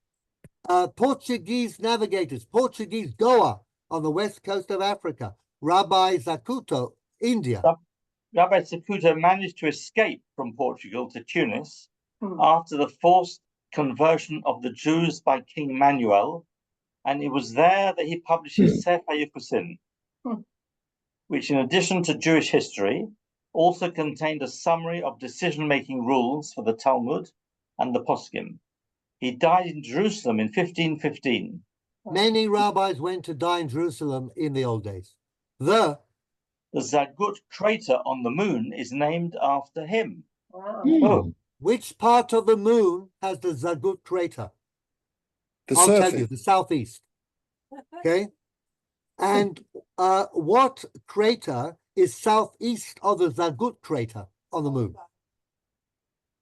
A: Portuguese navigators, Portuguese Goa on the west coast of Africa. Rabbi Zakuto, India.
M: Rabbi Zakuto managed to escape from Portugal to Tunis after the forced conversion of the Jews by King Manuel, and it was there that he published his Sefer Yuchasin, which in addition to Jewish history, also contained a summary of decision-making rules for the Talmud and the Poskim. He died in Jerusalem in 1515.
A: Many rabbis went to die in Jerusalem in the old days. The
M: Zagut crater on the moon is named after him.
E: Wow.
M: Oh,
A: Which part of the moon has the Zagut crater?
K: The
A: I'll tell
K: surface.
A: you, the southeast. Okay. And what crater is southeast of the Zagut crater on the moon?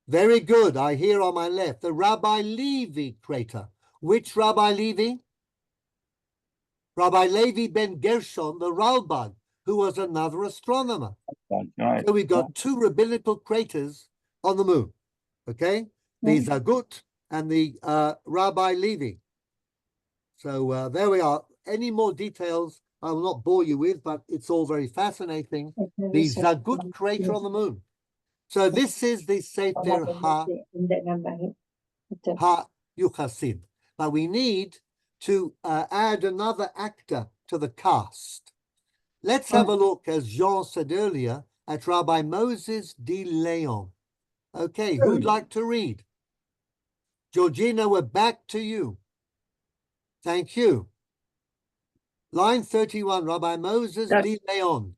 A: Very good. I hear on my left, the Rabbi Levi crater. Which Rabbi Levi? Rabbi Levi ben Gershon, the Ralbag, who was another astronomer.
B: Right.
A: So we got two rabbinical craters on the moon. Okay. The Zagut and the Rabbi Levi. So there we are. Any more details I will not bore you with, but it's all very fascinating. The Zagut crater on the moon. So this is the Sefer HaYuchasin. But we need to add another actor to the cast. Let's have a look, as Jean said earlier, at Rabbi Moses de Leon. Okay, who'd like to read? Georgina, we're back to you. Thank you. Line 31, Rabbi Moses de Leon.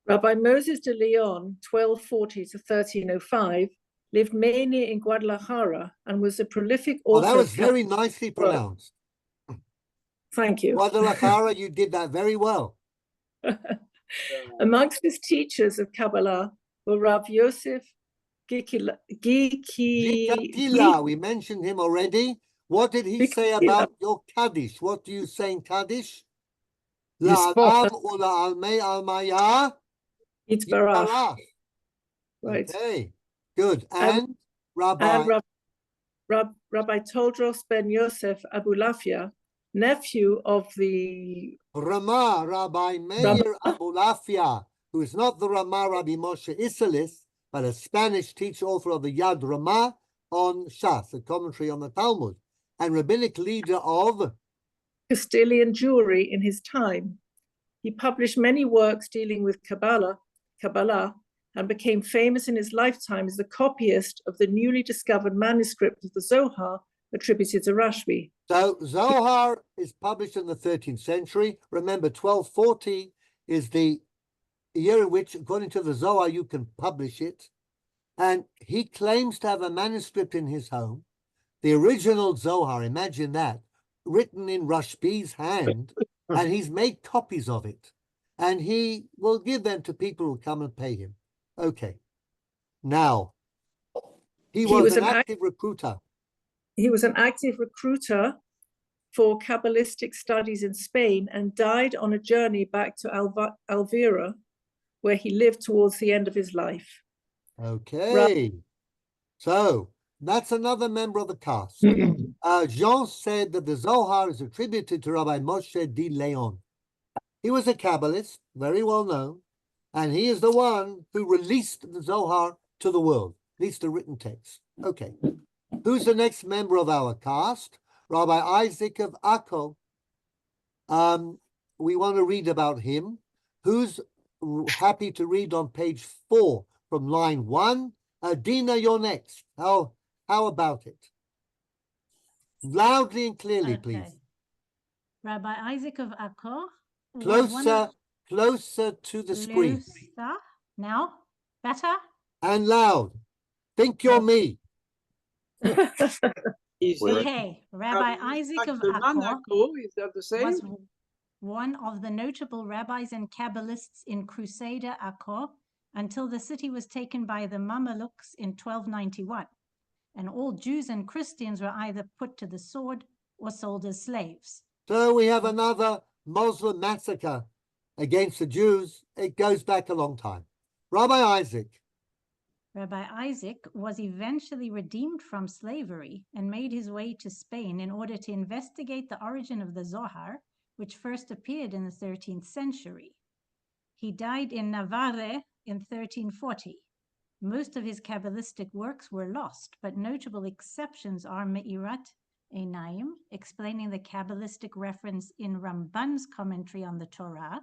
E: Rabbi Moses de Leon, 1240 to 1305, lived mainly in Guadalajara and was a prolific author.
A: Oh, that was very nicely pronounced.
E: Thank you.
A: Guadalajara, you did that very well.
E: Amongst his teachers of Kabbalah were Rav Yosef
A: Gikatila, we mentioned him already. What did he say about your Kaddish? What do you say in Kaddish? La'alam ula'almei almaya
E: Yitbarach. Right.
A: Okay, good. And Rabbi
E: Todros ben Yosef Abulafia, nephew of the
A: Ramah, Rabbi Meir Abulafia, who is not the Ramah Rabbi Moshe Isserles, but a Spanish teacher, author of the Yad Ramah on Shas, a commentary on the Talmud, and rabbinic leader of
E: Castilian Jewry in his time. He published many works dealing with Kabbalah, and became famous in his lifetime as the copyist of the newly discovered manuscript of the Zohar attributed to Rashbi.
A: So Zohar is published in the 13th century. Remember, 1240 is the year in which, according to the Zohar, you can publish it. And he claims to have a manuscript in his home, the original Zohar, imagine that, written in Rashbi's hand, and he's made copies of it. And he will give them to people who come and pay him. Okay. Now, he was an active recruiter.
E: He was an active recruiter for Kabbalistic studies in Spain and died on a journey back to Alvira, where he lived towards the end of his life.
A: Okay. So that's another member of the cast. Jean said that the Zohar is attributed to Rabbi Moshe de Leon. He was a Kabbalist, very well known, and he is the one who released the Zohar to the world, at least the written text. Okay. Who's the next member of our cast? Rabbi Isaac of Akko. We want to read about him. Who's happy to read on page 4 from line 1? Dina, you're next. How about it? Loudly and clearly, please.
F: Rabbi Isaac of Akko.
A: Closer to the screen.
F: Now, better?
A: And loud. Think you're me.
F: Okay, Rabbi Isaac of Akko
J: is that the same?
F: was one of the notable rabbis and Kabbalists in Crusader Akko until the city was taken by the Mamelukes in 1291, and all Jews and Christians were either put to the sword or sold as slaves.
A: So we have another Muslim massacre against the Jews. It goes back a long time. Rabbi Isaac.
F: Rabbi Isaac was eventually redeemed from slavery and made his way to Spain in order to investigate the origin of the Zohar, which first appeared in the 13th century. He died in Navarre in 1340. Most of his Kabbalistic works were lost, but notable exceptions are Me'irat Einaim, explaining the Kabbalistic reference in Ramban's commentary on the Torah,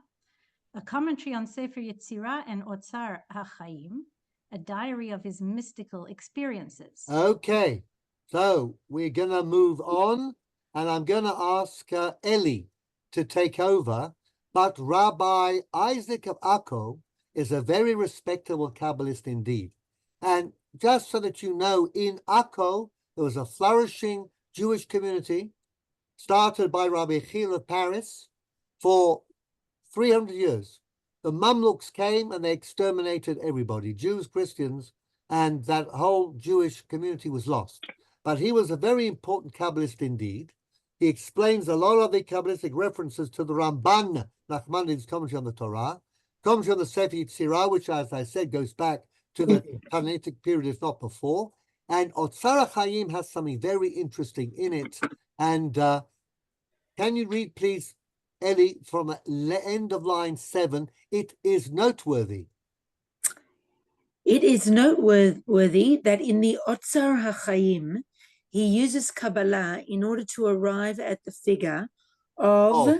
F: a commentary on Sefer Yetzirah and Otzar HaChaim, a diary of his mystical experiences.
A: Okay, So we're going to move on, and I'm going to ask Eli to take over. But Rabbi Isaac of Akko is a very respectable Kabbalist indeed. And just so that you know, in Akko, there was a flourishing Jewish community started by Rabbi Chil of Paris for 300 years. The Mamluks came and they exterminated everybody, Jews, Christians, and that whole Jewish community was lost. But he was a very important Kabbalist indeed. He explains a lot of the Kabbalistic references to the Ramban, Nachmanides' commentary on the Torah, commentary on the Sefer Yetzirah, which, as I said, goes back to the Tanaitic period, if not before. And Otzar HaChaim has something very interesting in it. And can you read, please, Eli, from the end of line 7? It is noteworthy.
H: It is noteworthy that in the Otzar HaChaim, he uses Kabbalah in order to arrive at the figure of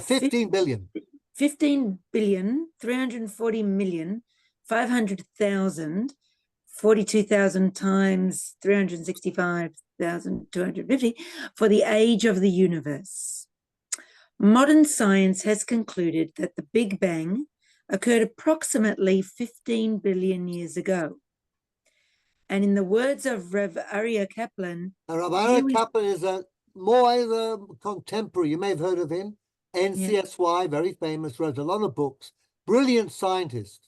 A: 15 billion.
H: 15 billion, 340 million, 500,000, 42,000 times 365,250 for the age of the universe. Modern science has concluded that the Big Bang occurred approximately 15 billion years ago. And in the words of Rav Aryeh Kaplan,
A: Rav Aryeh Kaplan is a more contemporary. You may have heard of him. NCSY, very famous, wrote a lot of books. Brilliant scientist.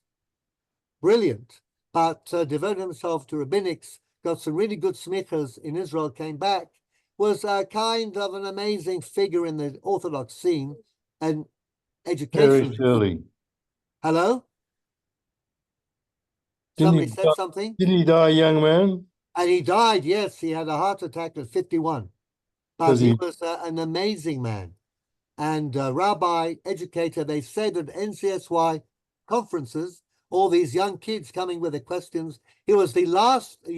A: Brilliant. But devoted himself to rabbinics, got some really good smichas in Israel, came back, was a kind of an amazing figure in the Orthodox scene and education.
D: Early.
A: Hello? Somebody said something?
D: Didn't he die, young man?
A: And he died, yes. He had a heart attack at 51. But he was an amazing man. And rabbi, educator, they said at NCSY conferences, all these young kids coming with their questions, he was the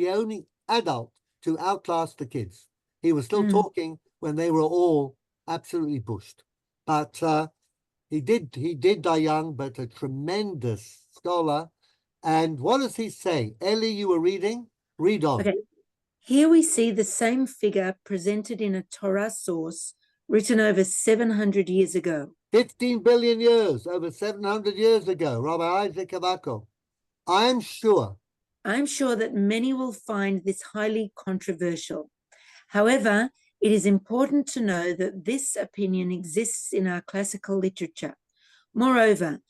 A: only adult to outclass the kids. He was still talking when they were all absolutely bushed. But he did die young, but a tremendous scholar. And what does he say? Eli, you were reading? Read on.
H: Okay. Here we see the same figure presented in a Torah source written over 700 years ago.
A: 15 billion years, over 700 years ago, Rabbi Isaac of Akko. I'm sure
H: that many will find this highly controversial. However, it is important to know that this opinion exists in our classical literature. Moreover,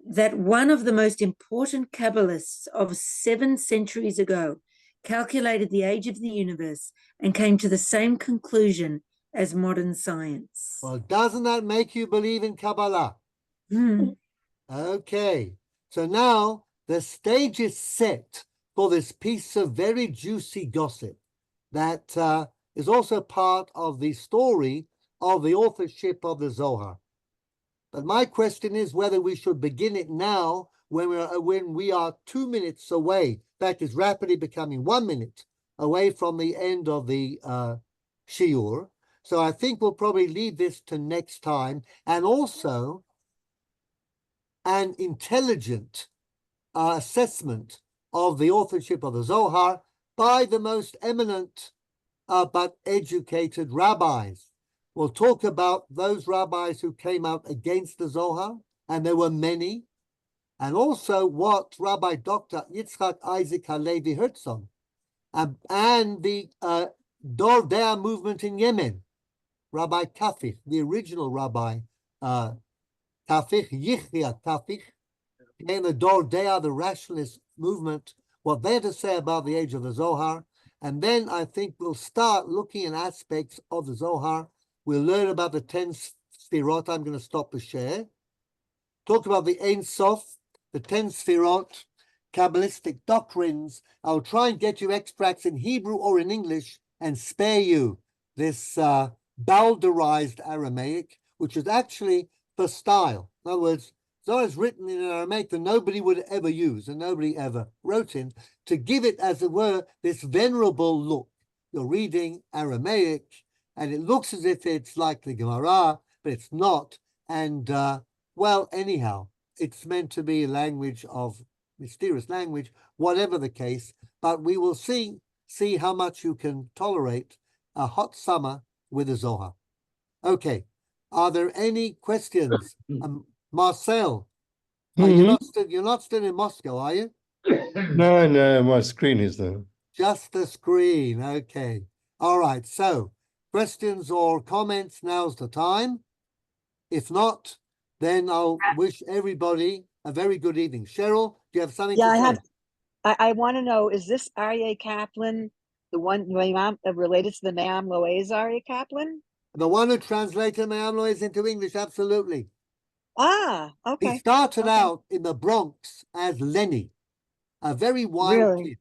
H: that one of the most important Kabbalists of 7 centuries ago calculated the age of the universe and came to the same conclusion as modern science.
A: Well, doesn't that make you believe in Kabbalah? Okay, so now the stage is set for this piece of very juicy gossip that is also part of the story of the authorship of the Zohar. But my question is whether we should begin it now when we are 2 minutes away. In fact, it's rapidly becoming 1 minute away from the end of the Shiur. So I think we'll probably leave this to next time, and also an intelligent assessment of the authorship of the Zohar by the most eminent but educated rabbis. We'll talk about those rabbis who came out against the Zohar, and there were many, and also what Rabbi Dr. Yitzchak Isaac Halevi Herzog and the Dor Dea movement in Yemen, Rabbi Kafich, the original Rabbi Kafich, Yichya Kafich, and the Dor Dea, the rationalist movement, what they're to say about the age of the Zohar. And then I think we'll start looking at aspects of the Zohar. We'll learn about the 10 Sfirot. I'm going to stop the share. Talk about the Ein Sof, the 10 Sfirot, Kabbalistic doctrines. I'll try and get you extracts in Hebrew or in English and spare you this Balderized Aramaic, which is actually for style. In other words, Zohar is written in an Aramaic that nobody would ever use and nobody ever wrote in, to give it, as it were, this venerable look. You're reading Aramaic, and it looks as if it's like the Gemara, but it's not. And, well, anyhow, it's meant to be a language of mysterious language, whatever the case. But we will see see how much you can tolerate a hot summer with the Zohar. Okay, are there any questions? Marcel, you're not still in Moscow, are you?
N: No, no, my screen is there.
A: Just the screen, okay. All right, so questions or comments, now's the time. If not, then I'll wish everybody a very good evening. Cheryl, do you have something to say?
C: I want to know, is this Aryeh Kaplan the one related to the Me'am Lo'ez Aryeh Kaplan?
A: The one who translated Me'am Lo'ez into English, absolutely.
C: Ah, okay.
A: He started out in the Bronx as Lenny, a very wild kid.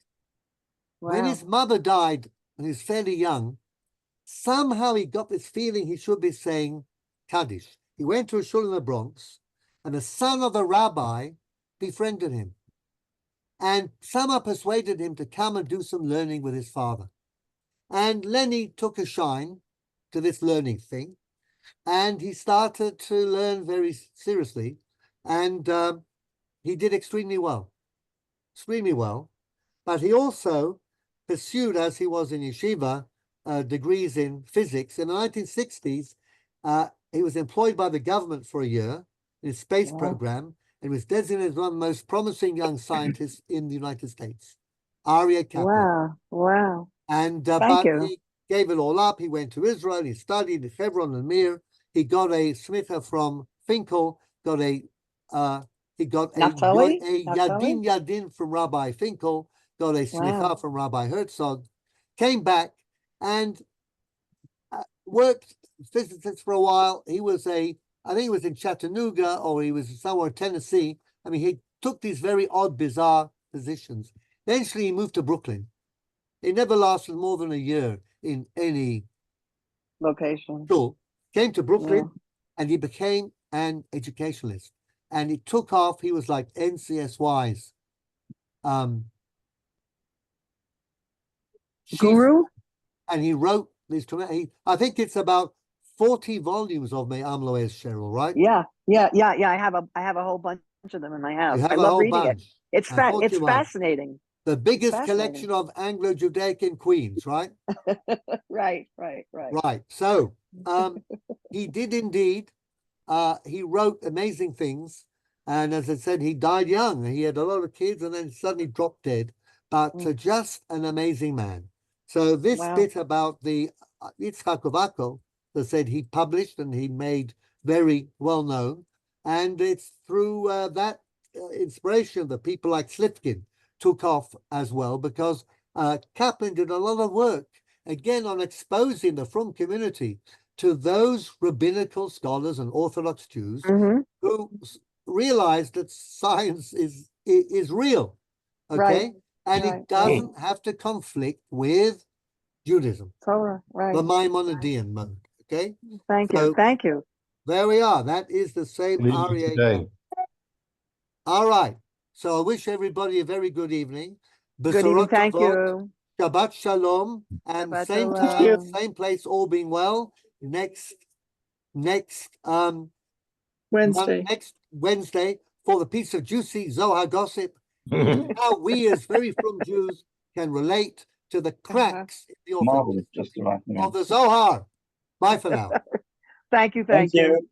A: When
C: Wow.
A: his mother died, and he was fairly young, somehow he got this feeling he should be saying Kaddish. He went to a shul in the Bronx, and the son of the rabbi befriended him, and somehow persuaded him to come and do some learning with his father. And Lenny took a shine to this learning thing, and he started to learn very seriously, and he did extremely well. But he also pursued, as he was in yeshiva, degrees in physics. In the 1960s, he was employed by the government for a year in a space program, and was designated as one of the most promising young scientists in the United States. Aryeh Kaplan.
C: Wow.
A: And
C: Thank you.
A: he gave it all up. He went to Israel. He studied in Hebron and Mir. He got a smicha from Finkel. He got a Yadin from Rabbi Finkel. Got a smicha from Rabbi Herzog. Came back and worked physicist for a while. He was I think he was in Chattanooga, or he was somewhere in Tennessee. I mean, he took these very odd, bizarre positions. Eventually, he moved to Brooklyn. He never lasted more than a year in any
C: location.
A: School. Came to Brooklyn, and he became an educationalist. And he took off. He was like NCSY's
C: guru.
A: And he wrote these. I think it's about 40 volumes of Me'am Lo'ez, Cheryl, right?
C: Yeah. I have a whole bunch of them in my house. I love reading it. It's fascinating.
A: The biggest collection of Anglo-Judaic in Queens, right?
C: Right.
A: Right. So he did indeed. He wrote amazing things. And as I said, he died young. He had a lot of kids and then suddenly dropped dead. But just an amazing man. So this bit about the Yitzhak of Akko, that said he published and he made very well known. And it's through that inspiration that people like Slitkin took off as well, because Kaplan did a lot of work, again, on exposing the Frum community to those rabbinical scholars and Orthodox Jews who realized that science is real, okay? And it doesn't have to conflict with Judaism,
C: Torah,
A: the Maimonidean mode, okay?
C: Thank you.
A: There we are. That is the same Aryeh. All right. So I wish everybody a very good evening.
C: Good evening. Thank you.
A: Shabbat Shalom. And
C: Shabbat
A: same
C: Shalom.
A: time, same place, all being well. Next Wednesday for the piece of juicy Zohar gossip. How we as very frum Jews can relate to the cracks in the authenticity of the Zohar. Bye for now.
C: Thank you.
J: Thank you.